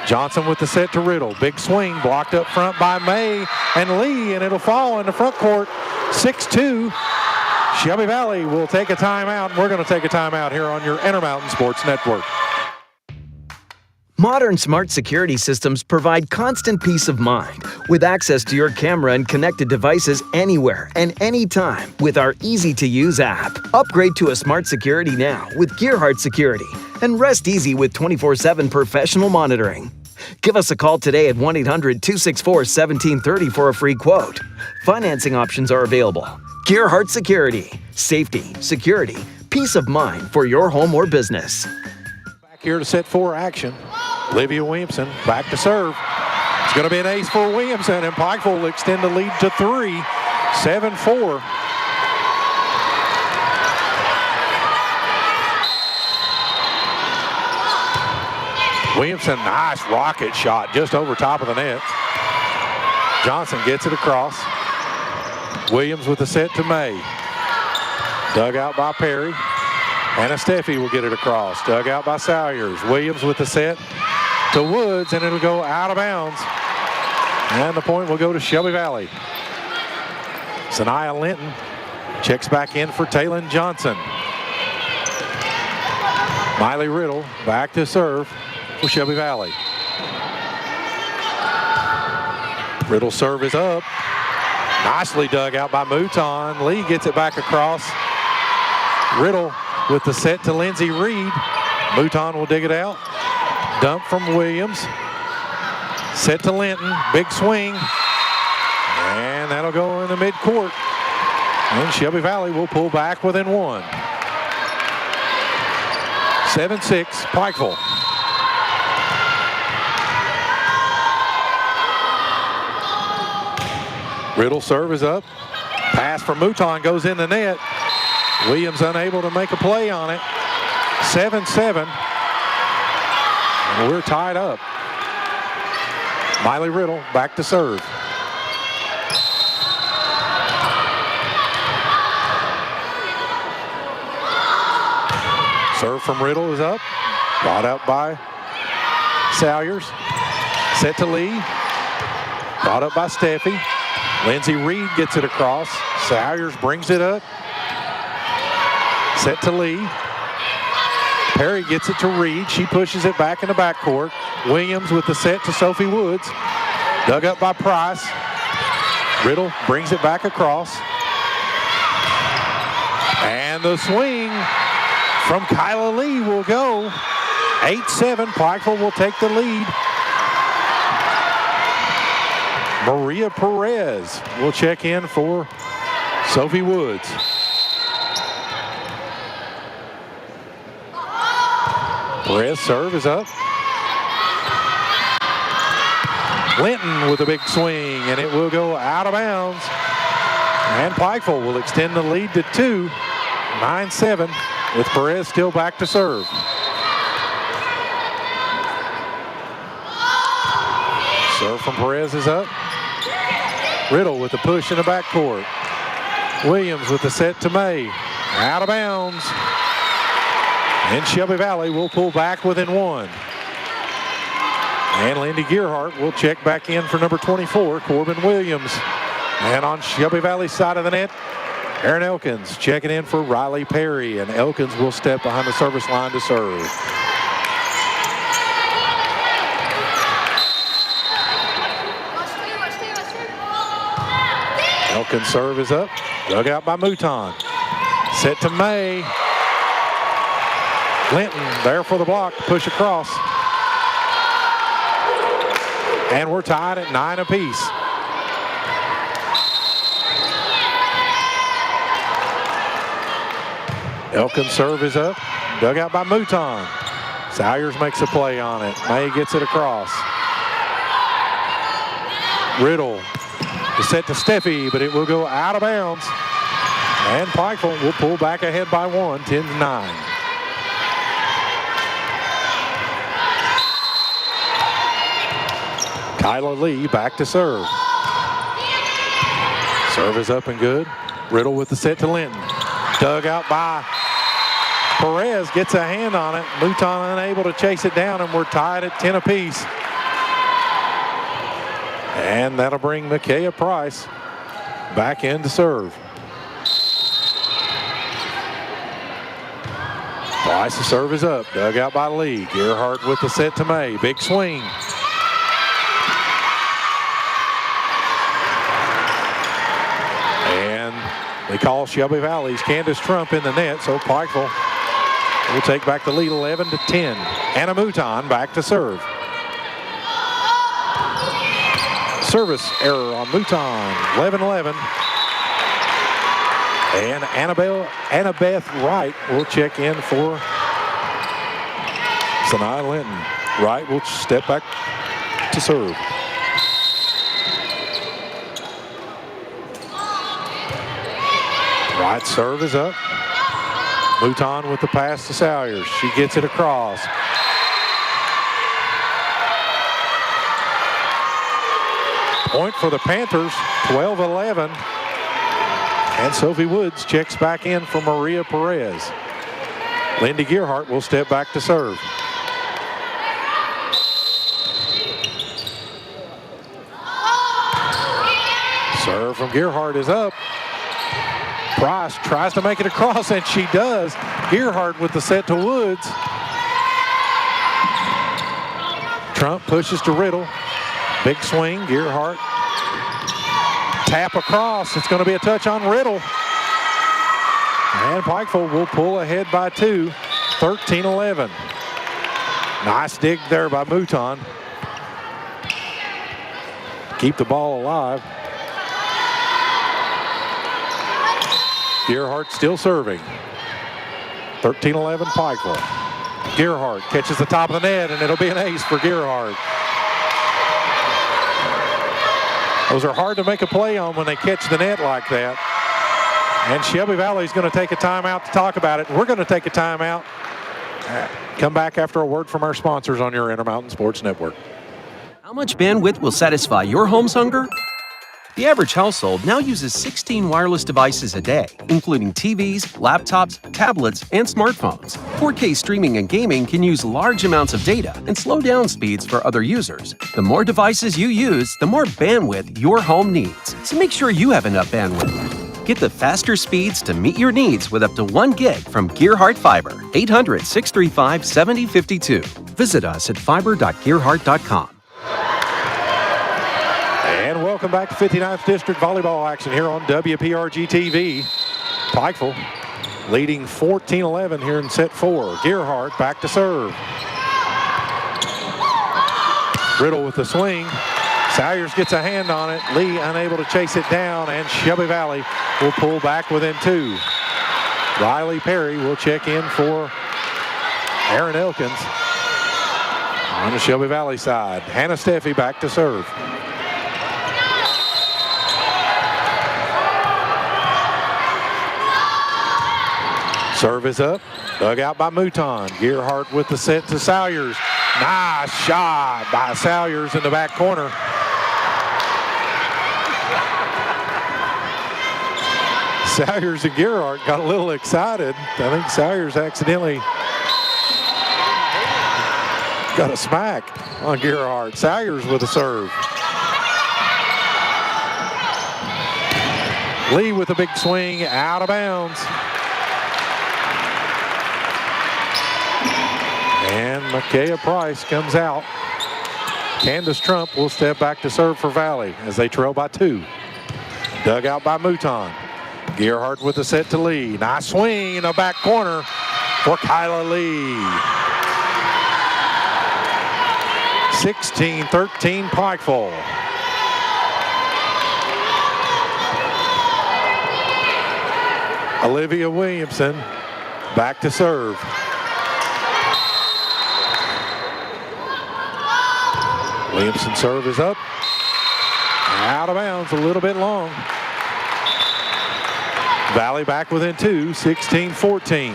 Johnson with the set to Riddle. Big swing blocked up front by May and Lee, and it'll fall in the front court. 6-2. Shelby Valley will take a timeout. We're going to take a timeout here on your Intermountain Sports Network. Modern smart security systems provide constant peace of mind with access to your camera and connected devices anywhere and anytime with our easy-to-use app. Upgrade to a smart security now with Gearhart Security and rest easy with 24/7 professional monitoring. Give us a call today at 1-800-264-1730 for a free quote. Financing options are available. Gearhart Security. Safety, security, peace of mind for your home or business. Back here to set 4 action. Olivia Williamson back to serve. It's going to be an ace for Williamson, and Pikeville will extend the lead to 3. 7-4. Williamson, nice rocket shot just over top of the net. Johnson gets it across. Williams with the set to May. Dug out by Perry. Anna Steffi will get it across. Dug out by Salyers. Williams with the set to Woods, and it'll go out of bounds. And the point will go to Shelby Valley. Sanaya Linton checks back in for Taylon Johnson. Miley Riddle back to serve for Shelby Valley. Riddle's serve is up. Nicely dug out by Mouton. Lee gets it back across. Riddle with the set to Lindsay Reed. Mouton will dig it out. Dump from Williams. Set to Linton. Big swing. And that'll go in the midcourt. And Shelby Valley will pull back within 1. 7-6, Pikeville. Riddle serve is up. Pass from Mouton goes in the net. Williams unable to make a play on it. 7-7. And we're tied up. Miley Riddle back to serve. Serve from Riddle is up. Brought up by Salyers. Set to Lee. Brought up by Steffi. Lindsay Reed gets it across. Salyers brings it up. Set to Lee. Perry gets it to Reed. She pushes it back in the backcourt. Williams with the set to Sophie Woods. Dug up by Price. Riddle brings it back across. And the swing from Kyla Lee will go. 8-7. Pikeville will take the lead. Maria Perez will check in for Sophie Woods. Perez serve is up. Linton with a big swing, and it will go out of bounds. And Pikeville will extend the lead to 2, 9-7, with Perez still back to serve. Serve from Perez is up. Riddle with the push in the backcourt. Williams with the set to May. Out of bounds. And Shelby Valley will pull back within 1. And Lindy Gearhart will check back in for number 24, Corbin Williams. And on Shelby Valley's side of the net, Aaron Elkins checking in for Riley Perry. And Elkins will step behind the service line to serve. Elkins' serve is up. Dug out by Mouton. Set to May. Linton there for the block. Push across. And we're tied at 9 apiece. Elkins' serve is up. Dug out by Mouton. Salyers makes a play on it. May gets it across. Riddle is set to Steffi, but it will go out of bounds. And Pikeville will pull back ahead by 1, 10-9. Kyla Lee back to serve. Serve is up and good. Riddle with the set to Linton. Dug out by Perez, gets a hand on it. Mouton unable to chase it down, and we're tied at 10 apiece. And that'll bring Micaiah Price back in to serve. Price's serve is up. Dug out by Lee. Gerhardt with the set to May. Big swing. And they call Shelby Valley's Candace Trump in the net, so Pikeville will take back the lead 11-10. Anna Mouton back to serve. Service error on Mouton, 11-11. And Annabeth Wright will check in for Sanaa Linton. Wright will step back to serve. Wright's serve is up. Mouton with the pass to Salyers. She gets it across. Point for the Panthers, 12-11. And Sophie Woods checks back in for Maria Perez. Lindy Gerhardt will step back to serve. Serve from Gerhardt is up. Price tries to make it across, and she does. Gerhardt with the set to Woods. Trump pushes to Riddle. Big swing, Gerhardt. Tap across. It's going to be a touch on Riddle. And Pikeville will pull ahead by 2, 13-11. Nice dig there by Mouton. Keep the ball alive. Gerhardt still serving. 13-11 Pikeville. Gerhardt catches the top of the net, and it'll be an ace for Gerhardt. Those are hard to make a play on when they catch the net like that. And Shelby Valley is going to take a timeout to talk about it. We're going to take a timeout. Come back after a word from our sponsors on your Intermountain Sports Network. How much bandwidth will satisfy your home's hunger? The average household now uses 16 wireless devices a day, including TVs, laptops, tablets, and smartphones. 4K streaming and gaming can use large amounts of data and slow down speeds for other users. The more devices you use, the more bandwidth your home needs. So make sure you have enough bandwidth. Get the faster speeds to meet your needs with up to 1 gig from Gerhardt Fiber. 800-635-7052. Visit us at fiber.gerhardt.com. And welcome back to 59th District Volleyball action here on WPRGtv. Pikeville leading 14-11 here in set 4. Gerhardt back to serve. Riddle with the swing. Salyers gets a hand on it. Lee unable to chase it down, and Shelby Valley will pull back within 2. Riley Perry will check in for Aaron Elkins on the Shelby Valley side. Hannah Steffi back to serve. Serve is up. Dug out by Mouton. Gerhardt with the set to Salyers. Nice shot by Salyers in the back corner. Salyers and Gerhardt got a little excited. I think Salyers accidentally got a smack on Gerhardt. Salyers with a serve. Lee with a big swing, out of bounds. And Micaiah Price comes out. Candace Trump will step back to serve for Valley as they trail by 2. Dug out by Mouton. Gerhardt with the set to Lee. Nice swing in the back corner for Kyla Lee. 16-13 Pikeville. Olivia Williamson back to serve. Williamson serve is up. Out of bounds, a little bit long. Valley back within 2, 16-14.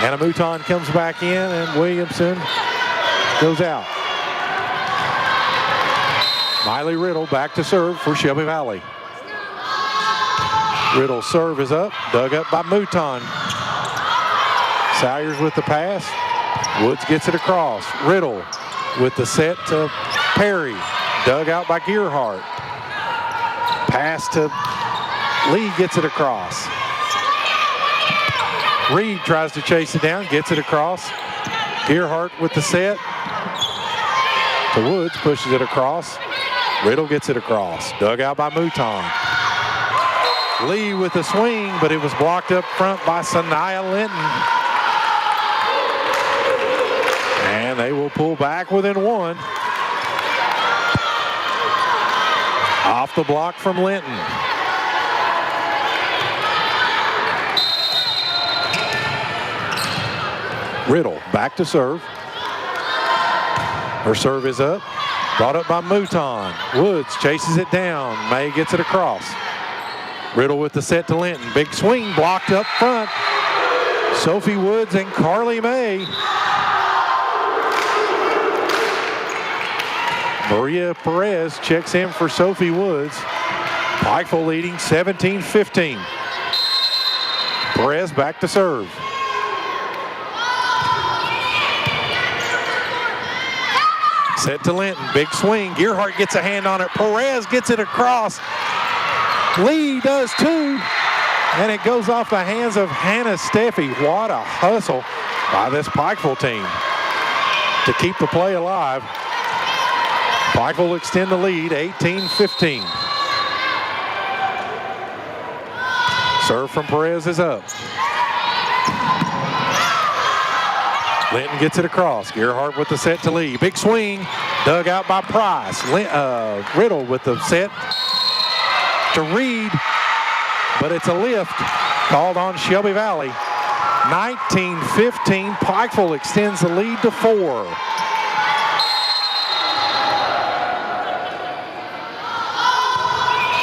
Anna Mouton comes back in and Williamson goes out. Miley Riddle back to serve for Shelby Valley. Riddle's serve is up, dug up by Mouton. Salyers with the pass. Woods gets it across. Riddle with the set to Perry. Dug out by Gerhardt. Pass to Lee, gets it across. Reed tries to chase it down, gets it across. Gerhardt with the set. To Woods, pushes it across. Riddle gets it across. Dug out by Mouton. Lee with the swing, but it was blocked up front by Sanaya Linton. And they will pull back within 1. Off the block from Linton. Riddle back to serve. Her serve is up. Brought up by Mouton. Woods chases it down. May gets it across. Riddle with the set to Linton. Big swing blocked up front. Sophie Woods and Carly May. Maria Perez checks in for Sophie Woods. Pikeville leading 17-15. Perez back to serve. Set to Linton, big swing. Gerhardt gets a hand on it. Perez gets it across. Lee does too. And it goes off the hands of Hannah Steffi. What a hustle by this Pikeville team to keep the play alive. Pikeville will extend the lead, 18-15. Serve from Perez is up. Linton gets it across. Gerhardt with the set to Lee. Big swing, dug out by Price. Riddle with the set to Reed, but it's a lift called on Shelby Valley. 19-15, Pikeville extends the lead to 4.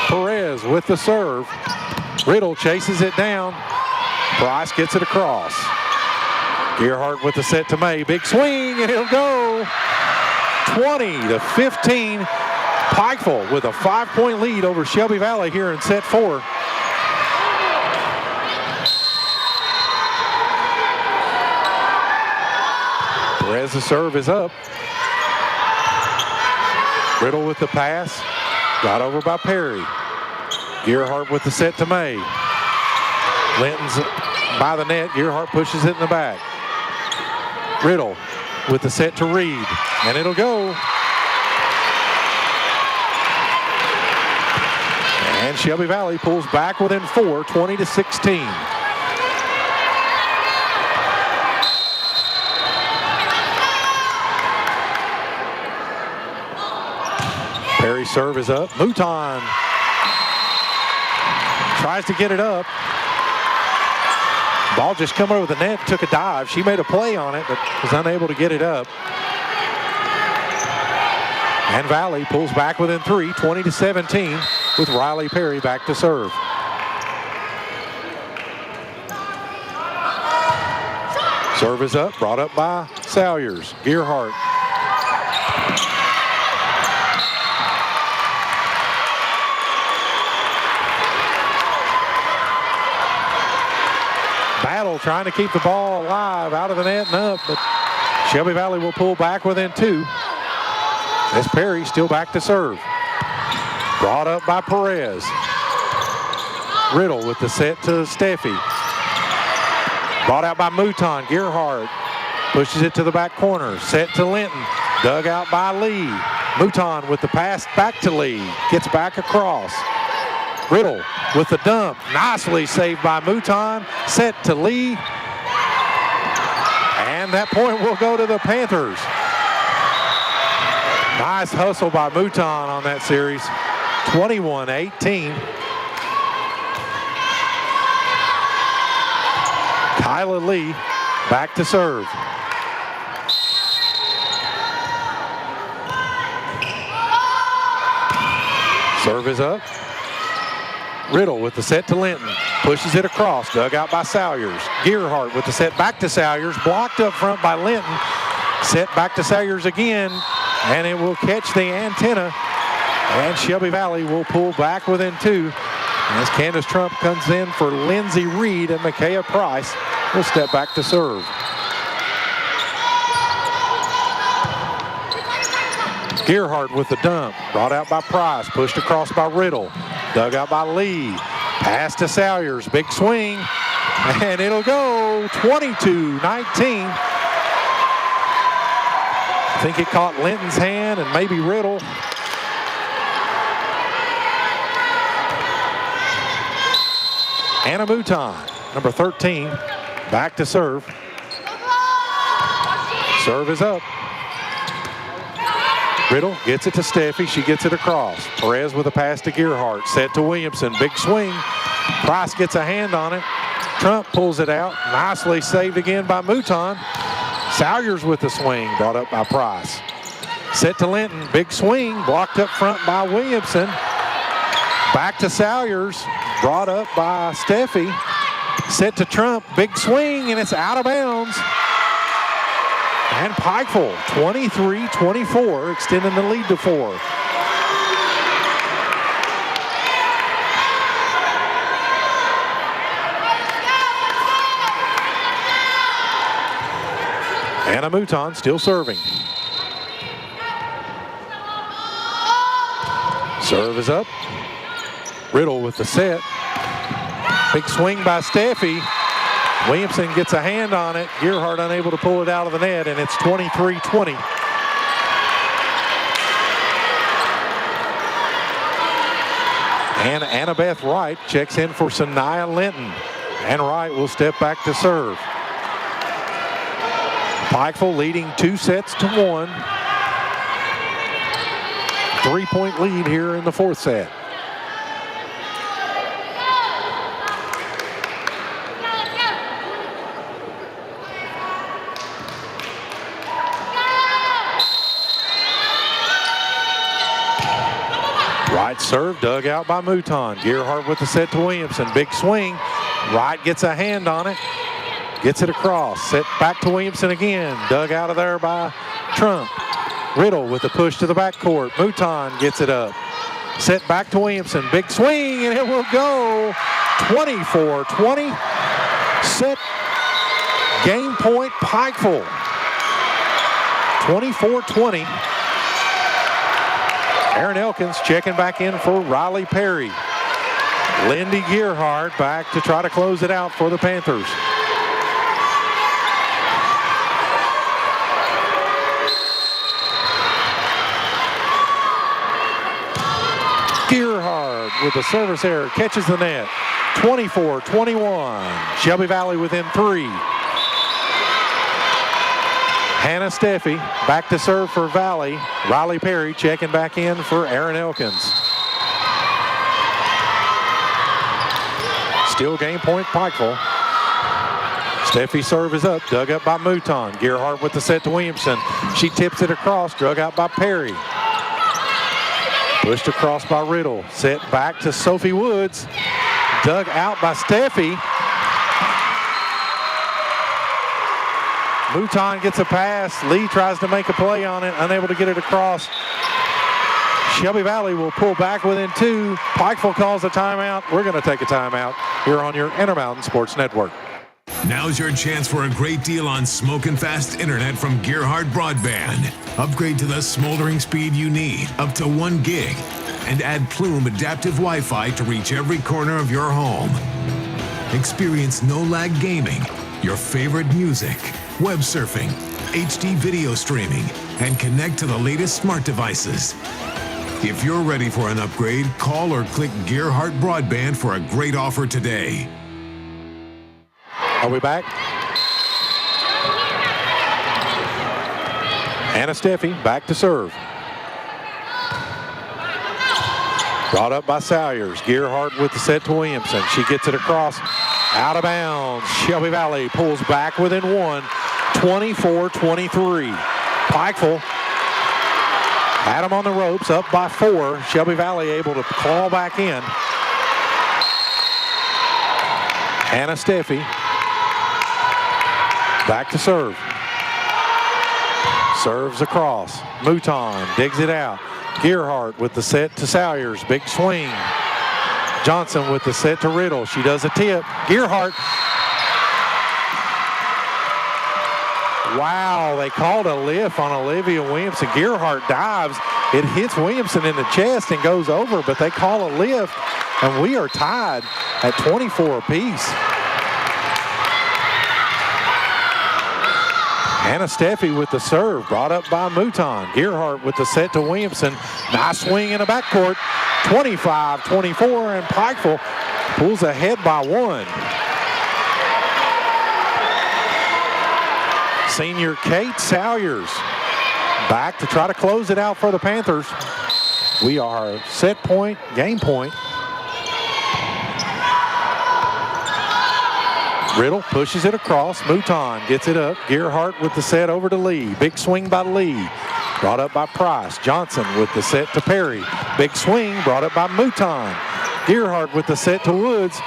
Perez with the serve. Riddle chases it down. Price gets it across. Gerhardt with the set to May. Big swing, and it'll go. 20-15. Pikeville with a 5-point lead over Shelby Valley here in set 4. Perez's serve is up. Riddle with the pass. Got over by Perry. Gerhardt with the set to May. Linton's by the net. Gerhardt pushes it in the back. Riddle with the set to Reed, and it'll go. And Shelby Valley pulls back within 4, 20-16. Perry's serve is up. Mouton tries to get it up. Ball just come over the net, took a dive. She made a play on it, but was unable to get it up. And Valley pulls back within 3, 20-17, with Riley Perry back to serve. Serve is up, brought up by Salyers. Gerhardt. Battle trying to keep the ball alive out of the net and up, but Shelby Valley will pull back within 2. As Perry still back to serve. Brought up by Perez. Riddle with the set to Steffi. Brought out by Mouton. Gerhardt pushes it to the back corner. Set to Linton. Dug out by Lee. Mouton with the pass back to Lee. Gets back across. Riddle with the dump. Nicely saved by Mouton. Set to Lee. And that point will go to the Panthers. Nice hustle by Mouton on that series. 21-18. Kyla Lee back to serve. Serve is up. Riddle with the set to Linton. Pushes it across. Dug out by Salyers. Gearhart with the set back to Salyers. Blocked up front by Linton. Set back to Salyers again. And it will catch the antenna. And Shelby Valley will pull back within 2. As Candace Trump comes in for Lindsay Reed and Micaiah Price will step back to serve. Gearhart with the dump. Brought out by Price. Pushed across by Riddle. Dug out by Lee. Pass to Salyers. Big swing. And it'll go 22-19. I think it caught Linton's hand and maybe Riddle. Anna Mouton, number 13, back to serve. Serve is up. Riddle gets it to Steffi. She gets it across. Perez with a pass to Gearhart. Set to Williamson. Big swing. Price gets a hand on it. Trump pulls it out. Nicely saved again by Mouton. Salyers with the swing. Brought up by Price. Set to Linton. Big swing. Blocked up front by Williamson. Back to Salyers. Brought up by Steffi. Set to Trump. Big swing, and it's out of bounds. And Pikeville, 23-24, extending the lead to 4. Anna Mouton still serving. Serve is up. Riddle with the set. Big swing by Steffi. Williamson gets a hand on it. Gearhart unable to pull it out of the net, and it's 23-20. And Annabeth Wright checks in for Sanaya Linton. And Wright will step back to serve. Pikeville leading 2-1. 3-point lead here in the 4th set. Wright serve, dug out by Mouton. Gearhart with the set to Williamson. Big swing. Wright gets a hand on it. Gets it across. Set back to Williamson again. Dug out of there by Trump. Riddle with the push to the backcourt. Mouton gets it up. Set back to Williamson. Big swing, and it will go 24-20. Set game point Pikeville. 24-20. Aaron Elkins checking back in for Riley Perry. Lindy Gearhart back to try to close it out for the Panthers. Gearhart with the service error catches the net. 24-21. Shelby Valley within 3. Hannah Steffi back to serve for Valley. Riley Perry checking back in for Aaron Elkins. Still game point Pikeville. Steffi serve is up, dug up by Mouton. Gearhart with the set to Williamson. She tips it across, dug out by Perry. Pushed across by Riddle. Set back to Sophie Woods. Dug out by Steffi. Mouton gets a pass. Lee tries to make a play on it, unable to get it across. Shelby Valley will pull back within 2. Pikeville calls a timeout. We're going to take a timeout here on your Intermountain Sports Network. Now's your chance for a great deal on smoking fast internet from Gearhart Broadband. Upgrade to the smoldering speed you need, up to 1 gig. And add Plume adaptive Wi-Fi to reach every corner of your home. Experience no-lag gaming, your favorite music, web surfing, HD video streaming, and connect to the latest smart devices. If you're ready for an upgrade, call or click Gearhart Broadband for a great offer today. Are we back? Anna Steffi back to serve. Brought up by Salyers. Gearhart with the set to Williamson. She gets it across. Out of bounds. Shelby Valley pulls back within one. 24-23. Pikeville had them on the ropes, up by 4. Shelby Valley able to claw back in. Anna Steffi back to serve. Serves across. Mouton digs it out. Gearhart with the set to Salyers. Big swing. Johnson with the set to Riddle. She does a tip. Gearhart. Wow, they called a lift on Olivia Williamson. Gearhart dives. It hits Williamson in the chest and goes over, but they call a lift, and we are tied at 24 apiece. Anna Steffi with the serve, brought up by Mouton. Gearhart with the set to Williamson. Nice swing in the backcourt. 25-24, and Pikeville pulls ahead by 1. Senior Kate Salyers back to try to close it out for the Panthers. We are set point, game point. Riddle pushes it across. Mouton gets it up. Gearhart with the set over to Lee. Big swing by Lee. Brought up by Price. Johnson with the set to Perry. Big swing brought up by Mouton. Gearhart with the set to Woods.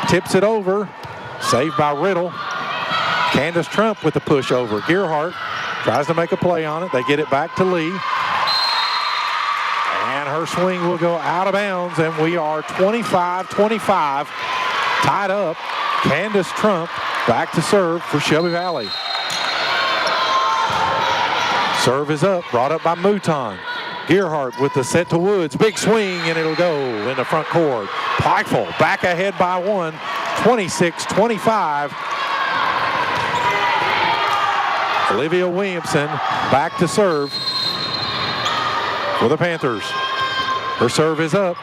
Tips it over. Saved by Riddle. Candace Trump with the push over. Gearhart tries to make a play on it. They get it back to Lee. And her swing will go out of bounds, and we are 25-25. Tied up. Candace Trump back to serve for Shelby Valley. Serve is up, brought up by Mouton. Gearhart with the set to Woods. Big swing, and it'll go in the front court. Pikeville back ahead by 1, 26-25. Olivia Williamson back to serve for the Panthers. Her serve is up.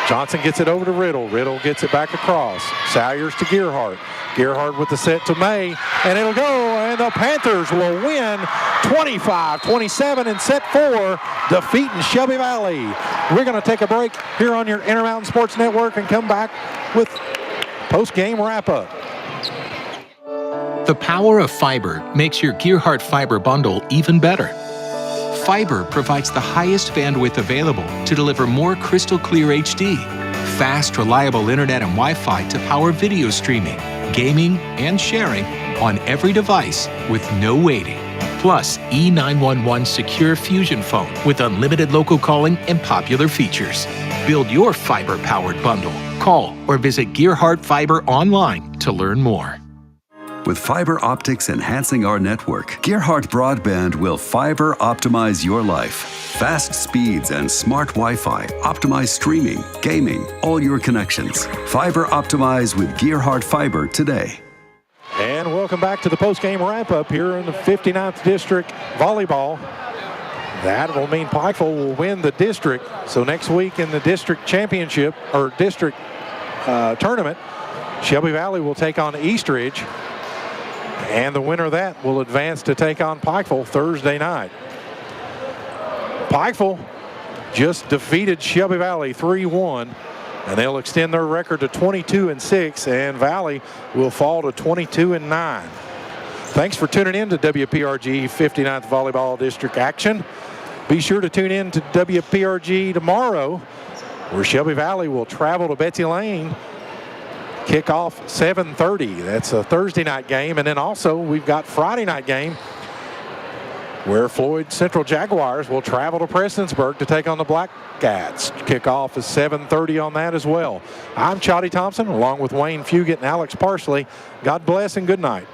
Johnson gets it over to Riddle. Riddle gets it back across. Salyers to Gearhart. Gearhart with the set to May, and it'll go, and the Panthers will win 25-27 in set 4, defeating Shelby Valley. We're going to take a break here on your Intermountain Sports Network and come back with post-game wrap-up. The power of fiber makes your Gearhart fiber bundle even better. Fiber provides the highest bandwidth available to deliver more crystal clear HD, fast, reliable internet and Wi-Fi to power video streaming, gaming, and sharing on every device with no waiting. Plus, E911 Secure Fusion Phone with unlimited local calling and popular features. Build your fiber-powered bundle. Call or visit Gearhart Fiber online to learn more. With fiber optics enhancing our network, Gearhart Broadband will fiber optimize your life. Fast speeds and smart Wi-Fi optimize streaming, gaming, all your connections. Fiber optimize with Gearhart Fiber today. And welcome back to the post-game wrap-up here in the 59th District Volleyball. That will mean Pikeville will win the district. So next week in the district championship, or district tournament, Shelby Valley will take on Eastridge. And the winner of that will advance to take on Pikeville Thursday night. Pikeville just defeated Shelby Valley 3-1, and they'll extend their record to 22-6, and Valley will fall to 22-9. Thanks for tuning in to WPRG 59th Volleyball District action. Be sure to tune in to WPRG tomorrow, where Shelby Valley will travel to Betsy Lane. Kickoff 7:30. That's a Thursday night game. And then also we've got Friday night game where Floyd Central Jaguars will travel to Prestonsburg to take on the Black Cats. Kickoff is 7:30 on that as well. I'm Chotty Thompson along with Wayne Fugit and Alex Parsley. God bless and good night.